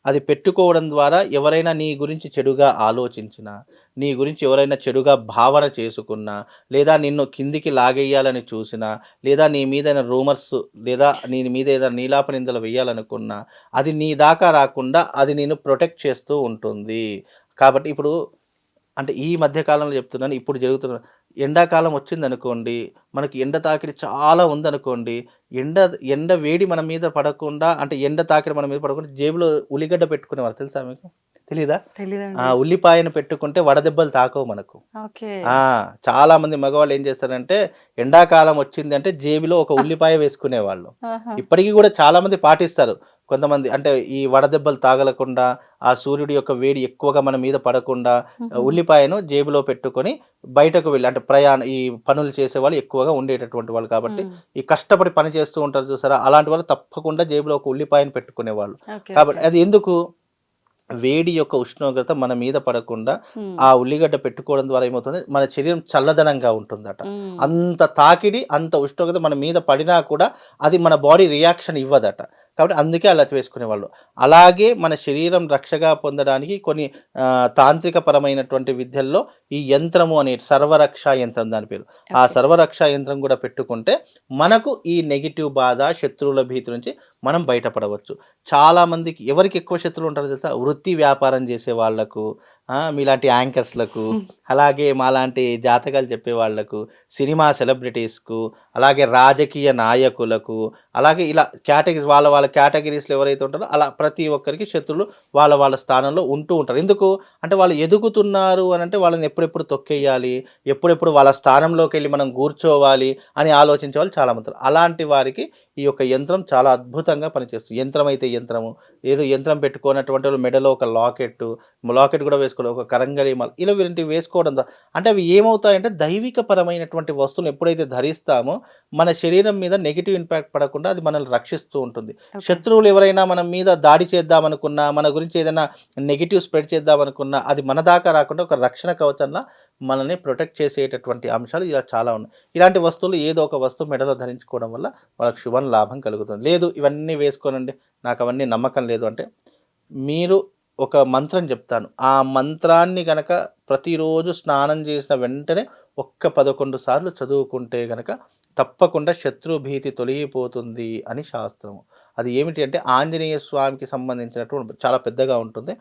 అది పెట్టుకోవడం ద్వారా ఎవరైనా నీ గురించి చెడుగా ఆలోచించినా, నీ గురించి ఎవరైనా చెడుగా భావన చేసుకున్నా, లేదా నిన్ను కిందికి లాగేయాలని చూసినా, లేదా నీ మీద రూమర్స్ లేదా నీ మీద ఏదైనా నీలాప నిందలు వేయాలనుకున్నా అది నీ దాకా రాకుండా అది నిన్ను ప్రొటెక్ట్ చేస్తూ ఉంటుంది. కాబట్టి ఇప్పుడు అంటే ఈ మధ్య కాలంలో చెప్తున్నాను, ఇప్పుడు జరుగుతున్న ఎండాకాలం వచ్చిందనుకోండి, మనకి ఎండ తాకిడి చాలా ఉందనుకోండి, ఎండ ఎండ వేడి మన మీద పడకుండా అంటే ఎండ తాకిడి మన మీద పడకుండా జేబులో ఉల్లిగడ్డ పెట్టుకునేవారు తెలుసా మీకు? తెలీదా? ఉల్లిపాయను పెట్టుకుంటే వడదెబ్బలు తాకవు మనకు. చాలా మంది మగవాళ్ళు ఏం చేస్తారంటే ఎండాకాలం వచ్చింది అంటే జేబులో ఒక ఉల్లిపాయ వేసుకునేవాళ్ళు. ఇప్పటికీ కూడా చాలా మంది పాటిస్తారు. కొంతమంది అంటే ఈ వడదెబ్బలు తాగలకుండా, ఆ సూర్యుడి యొక్క వేడి ఎక్కువగా మన మీద పడకుండా ఉల్లిపాయను జేబులో పెట్టుకొని బయటకు వెళ్ళి అంటే ఈ పనులు చేసేవాళ్ళు ఎక్కువగా ఉండేటటువంటి వాళ్ళు. కాబట్టి ఈ కష్టపడి పని చేస్తూ ఉంటారు చూసారా, అలాంటి వాళ్ళు తప్పకుండా జేబులో ఒక ఉల్లిపాయను పెట్టుకునేవాళ్ళు. కాబట్టి అది ఎందుకు? వేడి యొక్క ఉష్ణోగ్రత మన మీద పడకుండా ఆ ఉల్లిగడ్డ పెట్టుకోవడం ద్వారా ఏమవుతుంది, మన శరీరం చల్లదనంగా ఉంటుందట. అంత తాకిడి అంత ఉష్ణోగ్రత మన మీద పడినా కూడా అది మన బాడీ రియాక్షన్ ఇవ్వదట. కాబట్టి అందుకే అలా వేసుకునేవాళ్ళు. అలాగే మన శరీరం రక్షగా పొందడానికి కొన్ని తాంత్రిక పరమైనటువంటి విద్యల్లో ఈ యంత్రము అనే సర్వరక్షా యంత్రం దాని పేరు. ఆ సర్వరక్షా యంత్రం కూడా పెట్టుకుంటే మనకు ఈ నెగిటివ్ బాధ శత్రువుల భీతి నుంచి మనం బయటపడవచ్చు. చాలామందికి ఎవరికి ఎక్కువ శత్రువులు ఉంటారో తెలుసా? వృత్తి వ్యాపారం చేసే వాళ్లకు, మీలాంటి యాంకర్స్లకు, అలాగే మాలాంటి జాతకాలు చెప్పే వాళ్లకు, సినిమా సెలబ్రిటీస్కు, అలాగే రాజకీయ నాయకులకు, అలాగే ఇలా కేటగిరీ వాళ్ళ కేటగిరీస్లో ఎవరైతే ఉంటారో అలా ప్రతి ఒక్కరికి శత్రువులు వాళ్ళ స్థానంలో ఉంటూ ఉంటారు. ఎందుకు అంటే వాళ్ళు ఎదుగుతున్నారు అని అంటే వాళ్ళని ఎప్పుడెప్పుడు తొక్కేయాలి, ఎప్పుడెప్పుడు వాళ్ళ స్థానంలోకి వెళ్ళి మనం కూర్చోవాలి అని ఆలోచించే వాళ్ళు చాలా మంది. అలాంటి వారికి ఈ యొక్క యంత్రం చాలా అద్భుతంగా పనిచేస్తుంది. యంత్రం అయితే యంత్రము, ఏదో యంత్రం పెట్టుకున్నటువంటి వాళ్ళు మెడలో ఒక లాకెట్ కూడా వేసుకోవడం, ఒక కరంగలి మాల ఇలా వీటిని వేసుకోవడం అంటే అవి ఏమవుతాయంటే దైవిక పరమైనటువంటి వస్తువులు ఎప్పుడైతే ధరిస్తామో మన శరీరం మీద నెగిటివ్ ఇంపాక్ట్ పడకుండా అది మనల్ని రక్షిస్తూ ఉంటుంది. శత్రువులు ఎవరైనా మన మీద దాడి చేద్దామనుకున్నా, మన గురించి ఏదైనా నెగిటివ్ స్ప్రెడ్ చేద్దామనుకున్నా అది మన దాకా రాకుండా ఒక రక్షణ కవచంలా మనల్ని ప్రొటెక్ట్ చేసేటటువంటి అంశాలు ఇలా చాలా ఉన్నాయి. ఇలాంటి వస్తువులు ఏదో ఒక వస్తువు మెడలో ధరించుకోవడం వల్ల వాళ్ళకి శుభం లాభం కలుగుతుంది. లేదు ఇవన్నీ వేసుకోనండి నాకు అవన్నీ నమ్మకం లేదు అంటే మీరు ఒక మంత్రం చెప్తాను, ఆ మంత్రాన్ని కనుక ప్రతిరోజు స్నానం చేసిన వెంటనే ఒక్క 11 సార్లు చదువుకుంటే గనక తప్పకుండా శత్రు భీతి తొలగిపోతుంది అని శాస్త్రము. అది ఏమిటి అంటే ఆంజనేయ స్వామికి సంబంధించినటువంటి చాలా పెద్దగా ఉంటుంది.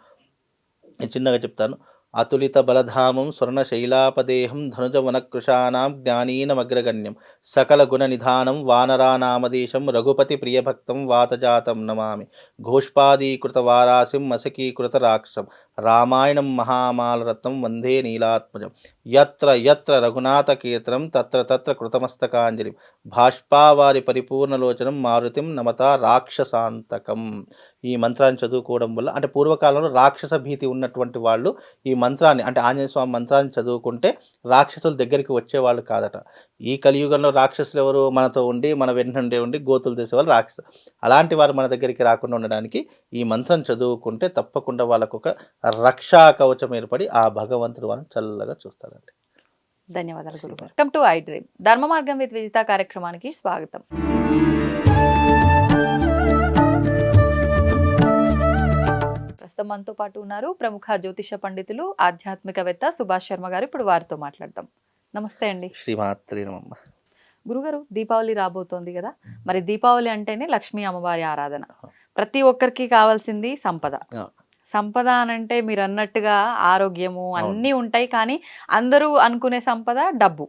నేను చిన్నగా చెప్తాను. అతులిత బలధామం స్వర్ణశైలాపదేహం ధనుజవనకృశానాం జ్ఞానీనమగ్రగణ్యం సకల గుణ నిధానం వానరానామదేశం రఘుపతి ప్రియభక్తం వాతజాతం నమామి ఘోష్పాదీకృత వారాసిం మసకీకృత రాక్షసం రామాయణం మహామాలరత్నం వందే నీలాత్మజం యత్ర యత్ర రఘునాథకీర్తనం తత్ర తత్ర కృతమస్తకాంజలిం భాష్పావారి పరిపూర్ణలోచనం మారుతిం నమత రాక్షసాంతకం. ఈ మంత్రాన్ని చదువుకోవడం వల్ల అంటే పూర్వకాలంలో రాక్షస భీతి ఉన్నటువంటి వాళ్ళు ఈ మంత్రాన్ని అంటే ఆంజనేయ స్వామి మంత్రాన్ని చదువుకుంటే రాక్షసుల దగ్గరికి వచ్చేవాళ్ళు కాదట. ఈ కలియుగంలో రాక్షసులు ఎవరు? మనతో ఉండి మన వెన్నండే ఉండి గోతులు తీసేవాళ్ళు రాక్షసులు. అలాంటి వారు మన దగ్గరికి రాకుండా ఉండడానికి ఈ మంత్రం చదువుకుంటే తప్పకుండా వాళ్ళకు ఒక రక్షా కవచం ఏర్పడి ఆ భగవంతుడు వాళ్ళని చల్లగా చూస్తారండి. ధన్యవాదాలు గురుగారు. వెల్కమ్ టు ఐ డ్రీమ్ ధర్మ మార్గం విత్ విజిత కార్యక్రమానికి స్వాగతం. ప్రస్తుతం మనతో పాటు ఉన్నారు ప్రముఖ జ్యోతిష పండితులు ఆధ్యాత్మికవేత్త సుభాష్ శర్మ గారు. ఇప్పుడు వారితో మాట్లాడదాం. నమస్తే అండి. శ్రీమాత్రి నమః. గురుగారు, దీపావళి రాబోతోంది కదా, మరి దీపావళి అంటేనే లక్ష్మీ అమ్మవారి ఆరాధన. ప్రతి ఒక్కరికి కావాల్సింది సంపద. సంపద అనంటే మీరు అన్నట్టుగా ఆరోగ్యము అన్నీ ఉంటాయి, కానీ అందరూ అనుకునే సంపద డబ్బు.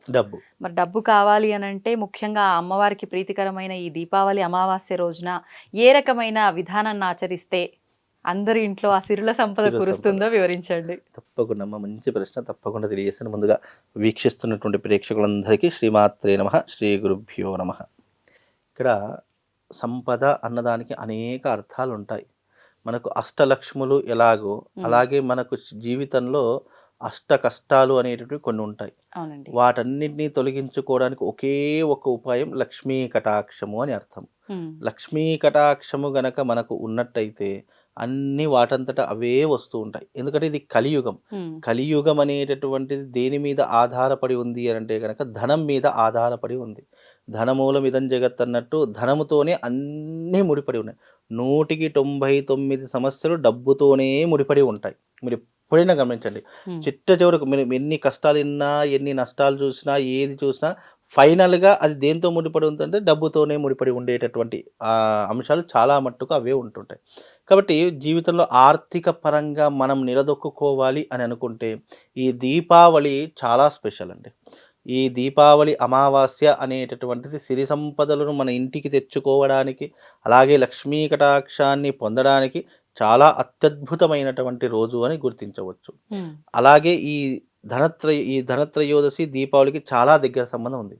మరి డబ్బు కావాలి అనంటే ముఖ్యంగా అమ్మవారికి ప్రీతికరమైన ఈ దీపావళి అమావాస్య రోజున ఏ రకమైన విధానాన్ని ఆచరిస్తే అందరి ఇంట్లో ఆ సిరుల సంపద కురుస్తుందో వివరించండి. తప్పకుండా మంచి ప్రశ్న, తప్పకుండా తెలియజేస్తాను. ముందుగా వీక్షిస్తున్నటువంటి ప్రేక్షకులందరికీ శ్రీమాత్రే నమః, శ్రీ గురుభ్యో నమః. ఇక్కడ సంపద అన్నదానికి అనేక అర్థాలు ఉంటాయి. మనకు అష్టలక్ష్ములు ఎలాగో అలాగే మనకు జీవితంలో అష్ట కష్టాలు అనేటివి కొన్ని ఉంటాయి. వాటన్నిటినీ తొలగించుకోవడానికి ఒకే ఒక ఉపాయం లక్ష్మీ కటాక్షము అని అర్థం. లక్ష్మీ కటాక్షము గనక మనకు ఉన్నట్టయితే అన్ని వాటంతట అవే వస్తూ ఉంటాయి. ఎందుకంటే ఇది కలియుగం. కలియుగం అనేటటువంటిది దేని మీద ఆధారపడి ఉంది అని అంటే కనుక ధనం మీద ఆధారపడి ఉంది. ధనమూలం ఇదం జగత్ అన్నట్టు ధనముతోనే అన్నీ ముడిపడి ఉన్నాయి. 199 సమస్యలు డబ్బుతోనే ముడిపడి ఉంటాయి. మీరు ఎప్పుడైనా గమనించండి. చిట్ట చివరకు మీరు ఎన్ని కష్టాలు విన్నా, ఎన్ని నష్టాలు చూసినా, ఏది చూసినా ఫైనల్గా అది దేంతో ముడిపడి ఉంటుందంటే డబ్బుతోనే ముడిపడి ఉండేటటువంటి అంశాలు చాలా మట్టుకు అవే ఉంటుంటాయి. కాబట్టి జీవితంలో ఆర్థిక పరంగా మనం నిలదొక్కుకోవాలి అని అనుకుంటే ఈ దీపావళి చాలా స్పెషల్ అండి. ఈ దీపావళి అమావాస్య అనేటటువంటిది సిరి సంపదలను మన ఇంటికి తెచ్చుకోవడానికి, అలాగే లక్ష్మీ కటాక్షాన్ని పొందడానికి చాలా అత్యద్భుతమైనటువంటి రోజు అని గుర్తించవచ్చు. అలాగే ఈ ధనత్రయోదశి దీపావళికి చాలా దగ్గర సంబంధం ఉంది.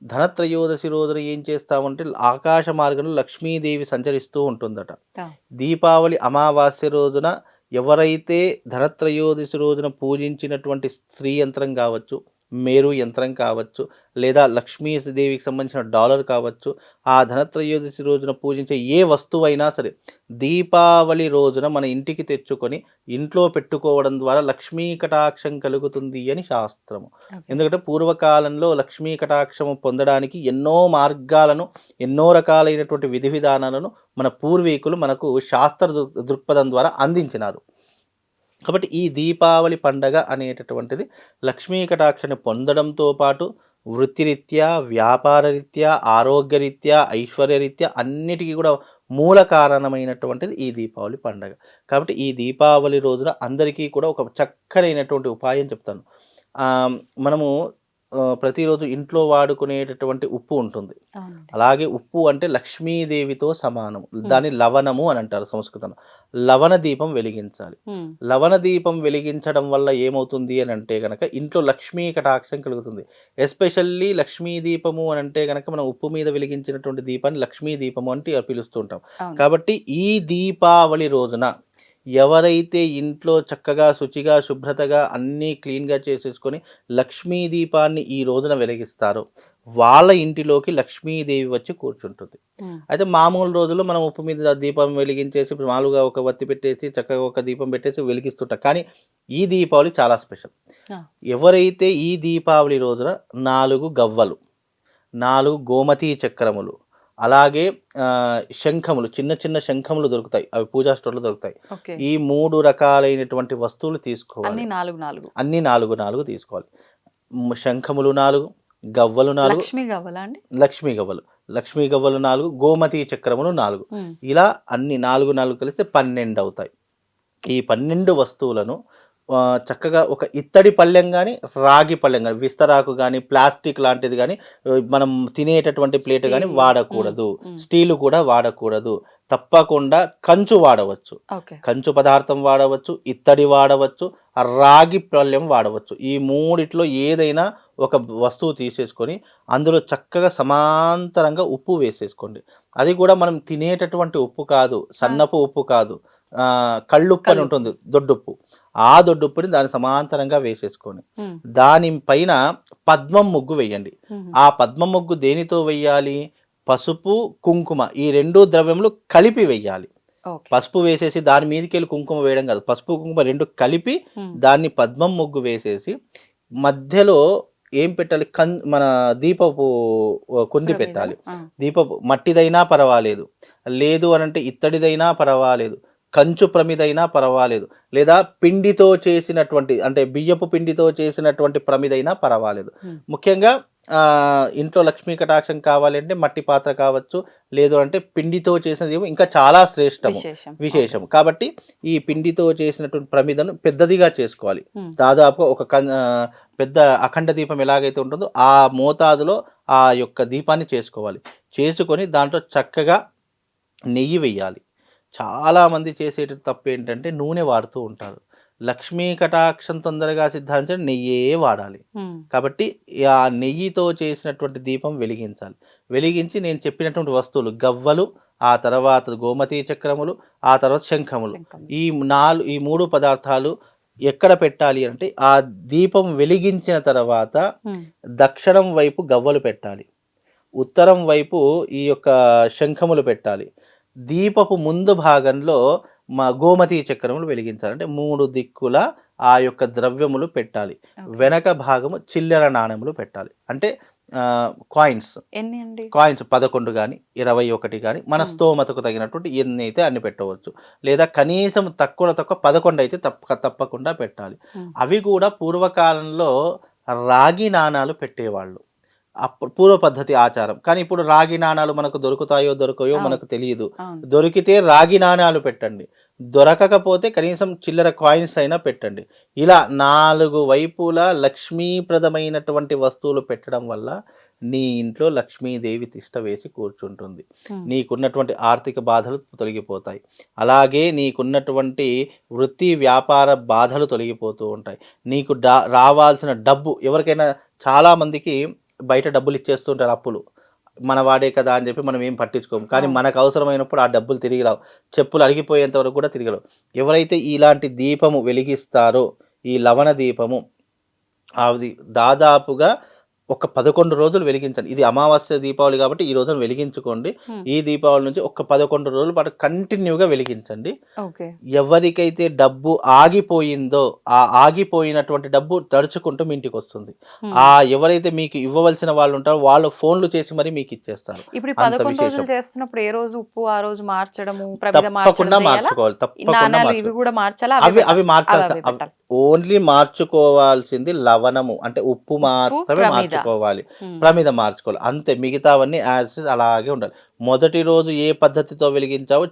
ధనత్రయోదశి రోజున ఏం చేస్తామంటే ఆకాశ మార్గంలో లక్ష్మీదేవి సంచరిస్తూ ఉంటుందట. దీపావళి అమావాస్య రోజున ఎవరైతే ధనత్రయోదశి రోజున పూజించినటువంటి స్త్రీ యంత్రం కావచ్చు, మేరు యంత్రం కావచ్చు, లేదా లక్ష్మీదేవికి సంబంధించిన డాలర్ కావచ్చు, ఆ ధనత్రయోదశి రోజున పూజించే ఏ వస్తువైనా సరే దీపావళి రోజున మన ఇంటికి తెచ్చుకొని ఇంట్లో పెట్టుకోవడం ద్వారా లక్ష్మీ కటాక్షం కలుగుతుంది అని శాస్త్రము. ఎందుకంటే పూర్వకాలంలో లక్ష్మీ కటాక్షము పొందడానికి ఎన్నో మార్గాలను, ఎన్నో రకాలైనటువంటి విధి విధానాలను మన పూర్వీకులు మనకు శాస్త్ర దృక్పథం ద్వారా అందించినారు. కాబట్టి ఈ దీపావళి పండగ అనేటటువంటిది లక్ష్మీ కటాక్షాన్ని పొందడంతో పాటు వృత్తిరీత్యా, వ్యాపారరీత్యా, ఆరోగ్యరీత్యా, ఐశ్వర్యరీత్యా అన్నిటికీ కూడా మూల కారణమైనటువంటిది ఈ దీపావళి పండగ. కాబట్టి ఈ దీపావళి రోజున అందరికీ కూడా ఒక చక్కనైనటువంటి ఉపాయం చెప్తాను. మనము ప్రతిరోజు ఇంట్లో వాడుకునేటటువంటి ఉప్పు ఉంటుంది. అలాగే ఉప్పు అంటే లక్ష్మీదేవితో సమానం. దాన్ని లవణము అని అంటారు సంస్కృతంలో. లవణ దీపం వెలిగించాలి. లవణ దీపం వెలిగించడం వల్ల ఏమవుతుంది అని అంటే కనుక ఇంట్లో లక్ష్మీ కటాక్షం కలుగుతుంది. ఎస్పెషల్లీ లక్ష్మీ దీపము అని అంటే కనుక మనం ఉప్పు మీద వెలిగించినటువంటి దీపాన్ని లక్ష్మీ దీపము అంటే పిలుస్తూ ఉంటాం. కాబట్టి ఈ దీపావళి రోజున ఎవరైతే ఇంట్లో చక్కగా శుచిగా శుభ్రతగా అన్నీ క్లీన్గా చేసేసుకొని లక్ష్మీ దీపాన్ని ఈ రోజున వెలిగిస్తారో వాళ్ళ ఇంటిలోకి లక్ష్మీదేవి వచ్చి కూర్చుంటుంది. అయితే మామూలు రోజుల్లో మనం ఉప్పు మీద దీపం వెలిగించేసి మామూలుగా ఒక వత్తి పెట్టేసి చక్కగా ఒక దీపం పెట్టేసి వెలిగిస్తుంటాం. కానీ ఈ దీపావళి చాలా స్పెషల్. ఎవరైతే ఈ దీపావళి రోజున 4 గవ్వలు, 4 గోమతీ చక్రములు, అలాగే శంఖములు, చిన్న చిన్న శంఖములు దొరుకుతాయి, అవి పూజా స్టోర్లో దొరుకుతాయి. ఈ 3 రకాలైనటువంటి వస్తువులు తీసుకోవాలి. అన్ని 4 తీసుకోవాలి. శంఖములు 4, గవ్వలు 4, లక్ష్మి గవ్వలా అండి? లక్ష్మీ గవ్వలు. లక్ష్మీ గవ్వలు 4, గోమతి చక్రములు 4. ఉమ్, ఇలా అన్ని 4, 4 కలిస్తే 12 అవుతాయి. ఈ 12 వస్తువులను చక్కగా ఒక ఇత్తడి పళ్ళెం గానీ, రాగి పళ్ళెం గానీ, విస్తరాకు గానీ, ప్లాస్టిక్ లాంటిది గానీ, మనం తినేటటువంటి ప్లేట్ గానీ స్టీల్. వాడకూడదు. ఉమ్, స్టీలు కూడా వాడకూడదు. తప్పకుండా కంచు వాడవచ్చు. ఓకే. కంచు పదార్థం వాడవచ్చు, ఇత్తడి వాడవచ్చు, ఆ రాగి పళ్ళెం వాడవచ్చు. ఈ మూడిట్లో ఏదైనా ఒక వస్తువు తీసేసుకొని అందులో చక్కగా సమాంతరంగా ఉప్పు వేసేసుకోండి. అది కూడా మనం తినేటటువంటి ఉప్పు కాదు, సన్నపు ఉప్పు కాదు, కళ్ళుప్పు అని కల్లుప్పు. ఉంటుంది, దొడ్డుప్పు. ఆ దొడ్డుప్పుని దాని సమాంతరంగా వేసేసుకొని ఉమ్, దాని పైన పద్మం ముగ్గు వేయండి. ఉమ్, ఆ పద్మం ముగ్గు దేనితో వెయ్యాలి? పసుపు, కుంకుమ ఈ 2 ద్రవ్యములు కలిపి వెయ్యాలి. ఓకే. పసుపు వేసేసి దాని మీదకెళ్ళి కుంకుమ వేయడం కాదు. పసుపు, కుంకుమ 2 కలిపి ఉమ్, దాన్ని పద్మం ముగ్గు వేసేసి మధ్యలో ఏం పెట్టాలి? మన దీపపు కుంది ప్రమిద. పెట్టాలి. ఆ, దీపపు మట్టిదైనా పర్వాలేదు, లేదు అనంటే ఇత్తడిదైనా పర్వాలేదు, కంచు ప్రమిదైనా పర్వాలేదు, లేదా పిండితో చేసినటువంటి అంటే బియ్యపు పిండితో చేసినటువంటి ప్రమిదైనా పర్వాలేదు. ఉమ్, ముఖ్యంగా ఇంట్లో లక్ష్మీ కటాక్షం కావాలి అంటే మట్టి పాత్ర కావచ్చు, లేదు అంటే పిండితో చేసినది ఇంకా చాలా శ్రేష్టము, విశేషం. విశేషం. కాబట్టి ఈ పిండితో చేసినటువంటి ప్రమిదను పెద్దదిగా చేసుకోవాలి. ఉమ్, దాదాపుగా ఒక పెద్ద అఖండ దీపం ఎలాగైతే ఉంటుందో ఆ మోతాదులో ఆ యొక్క దీపాన్ని చేసుకోవాలి. చేసుకొని దాంట్లో చక్కగా నెయ్యి వెయ్యాలి. చాలామంది చేసేట తప్పు ఏంటంటే నూనె వాడుతూ ఉంటారు. లక్ష్మీ కటాక్షం తొందరగా సిద్ధాంతం నెయ్యే వాడాలి. ఉమ్, కాబట్టి ఆ నెయ్యితో చేసినటువంటి దీపం వెలిగించాలి. వెలిగించి నేను చెప్పినటువంటి వస్తువులు గవ్వలు, ఆ తర్వాత గోమతీ చక్రములు, ఆ తర్వాత శంఖములు. శంఖం. ఈ 3 పదార్థాలు ఎక్కడ పెట్టాలి అంటే ఆ దీపం వెలిగించిన తర్వాత ఉమ్, దక్షిణం వైపు గవ్వలు పెట్టాలి. ఉత్తరం వైపు ఈ యొక్క శంఖములు పెట్టాలి. దీపపు ముందు భాగంలో గోమతీ చక్రములు వెలిగించాలి. అంటే 3 దిక్కుల ఆ యొక్క ద్రవ్యములు పెట్టాలి. ఓకే. వెనక భాగము చిల్లర నాణెములు పెట్టాలి. అంటే కాయిన్స్ ఎన్ని అండి? 11 కానీ 21 కానీ మన స్తోమతకు తగినటువంటి ఎన్ని అయితే అన్ని పెట్టవచ్చు. లేదా కనీసం తక్కువ 11 అయితే తప్పకుండా పెట్టాలి. ఉమ్, అవి కూడా పూర్వకాలంలో రాగి నాణాలు పెట్టేవాళ్ళు. అప్పుడు పూర్వ పద్ధతి ఆచారం. కానీ ఇప్పుడు రాగి నాణాలు మనకు దొరుకుతాయో దొరకయో అవును. మనకు తెలియదు. అవును. దొరికితే రాగి నాణాలు పెట్టండి. దొరకకపోతే కనీసం చిల్లర కాయిన్స్ అయినా పెట్టండి. ఇలా 4 వైపులా లక్ష్మీప్రదమైనటువంటి వస్తువులు పెట్టడం వల్ల నీ ఇంట్లో లక్ష్మీదేవి తిష్ట వేసి కూర్చుంటుంది. ఉమ్, నీకున్నటువంటి ఆర్థిక బాధలు తొలగిపోతాయి. అలాగే నీకున్నటువంటి వృత్తి వ్యాపార బాధలు తొలగిపోతూ ఉంటాయి. నీకు రావాల్సిన డబ్బు ఎవరికైనా చాలామందికి బయట డబ్బులు ఇచ్చేస్తుంటారు అప్పులు. మన వాడే కదా అని చెప్పి మనం ఏం పట్టించుకోము. కానీ అవును. మనకు అవసరమైనప్పుడు ఆ డబ్బులు తిరిగి రావు. చెప్పులు అరిగిపోయేంత వరకు కూడా తిరిగి రావు. ఎవరైతే ఇలాంటి దీపము వెలిగిస్తారో ఈ లవణ దీపము అది దాదాపుగా ఒక 11 రోజులు వెలిగించండి. ఇది అమావాస్య దీపావళి కాబట్టి ఈ రోజున వెలిగించుకోండి. ఉమ్, ఈ దీపావళి నుంచి ఒక 11 రోజుల పాటు కంటిన్యూగా వెలిగించండి. ఓకే. ఎవరికైతే డబ్బు ఆగిపోయిందో ఆ ఆగిపోయినటువంటి డబ్బు తడుచుకుంటూ మీ ఇంటికి వస్తుంది. ఉమ్. ఎవరైతే మీకు ఇవ్వవలసిన వాళ్ళు ఉంటారో వాళ్ళు ఫోన్లు చేసి మరి మీకు ఇచ్చేస్తారు. ఇప్పుడు ఈ అంత 11 రోజులు విశేషం. చేస్తున్నప్పుడు ఏ రోజు ఉప్పు ఆ రోజు మార్చడము, ప్రమిద తప్పకుండా మార్చడం చేయాలా? మార్చుకోవాలి. ఈ తప్పకుండా నాణాలు ఇవి మార్చుకోవాలి. కూడా మార్చాలా? అవి పెట్టాలా? అవి మార్చాల్సి అవి పెట్టాలి. ఓన్లీ మార్చుకోవాల్సింది లవణము అంటే ఉప్పు మాత్రమే ప్రమిద. మార్చుకోవాలి. ఉమ్, ప్రమిద మార్చుకోవాలి అంతే. మిగతావన్నీ యాజ్ ఇట్ ఈజ్ అలాగే ఉండాలి. మొదటి రోజు ఏ పద్ధతితో వెలిగించావో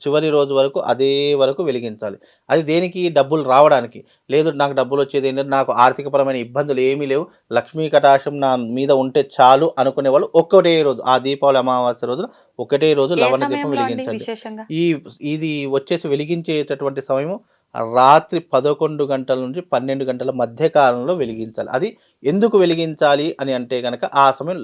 చివరి రోజు వరకు అదే వరకు వెలిగించాలి. అది దేనికి? డబ్బులు రావడానికి. లేదు నాకు డబ్బులు వచ్చేది ఏంటంటే నాకు ఆర్థికపరమైన ఇబ్బందులు ఏమీ లేవు, లక్ష్మీ కటాక్షం నా మీద ఉంటే చాలు అనుకునే వాళ్ళు ఒకటే రోజు ఆ దీపావళి అమావాస్య రోజున ఒకటే రోజు ఏ లవణ దీపం సమయంలో అండి వెలిగించండి. విశేషంగా? ఇది వచ్చేసి వెలిగించేటటువంటి సమయం రాత్రి 11 గంటల నుంచి 12 గంటల మధ్య కాలంలో వెలిగించాలి. అది ఎందుకు వెలిగించాలి అని అంటే గనక ఆ సమయం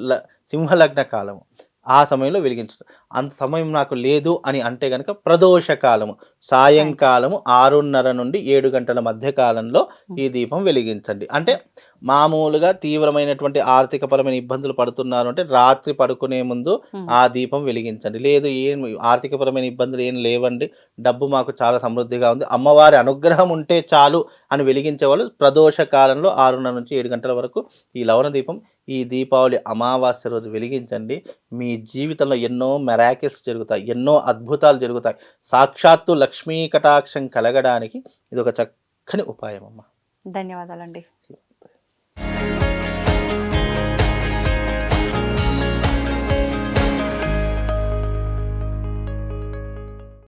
సింహలగ్న కాలము. ఆ సమయంలో వెలిగించడం. అంత సమయం నాకు లేదు అని అంటే గనక ప్రదోష కాలము, సాయంకాలము 6:30 నుండి 7 గంటల మధ్య కాలంలో ఈ దీపం వెలిగించండి. అంటే మామూలుగా తీవ్రమైనటువంటి ఆర్థికపరమైన ఇబ్బందులు పడుతున్నారు అంటే రాత్రి పడుకునే ముందు ఆ దీపం వెలిగించండి. లేదు ఏం ఆర్థికపరమైన ఇబ్బందులు ఏం లేవండి, డబ్బు మాకు చాలా సమృద్ధిగా ఉంది, అమ్మవారి అనుగ్రహం ఉంటే చాలు అని వెలిగించే వాళ్ళు ప్రదోష కాలంలో 6:30 నుంచి 7 గంటల వరకు ఈ లవణ దీపం ఈ దీపావళి అమావాస్య రోజు వెలిగించండి. మీ జీవితంలో ఎన్నో మెరాకిల్స్ జరుగుతాయి, ఎన్నో అద్భుతాలు జరుగుతాయి. సాక్షాత్తు లక్ష్మీ కటాక్షం కలగడానికి ఇది ఒక చక్కని ఉపాయం అమ్మ. ధన్యవాదాలండి.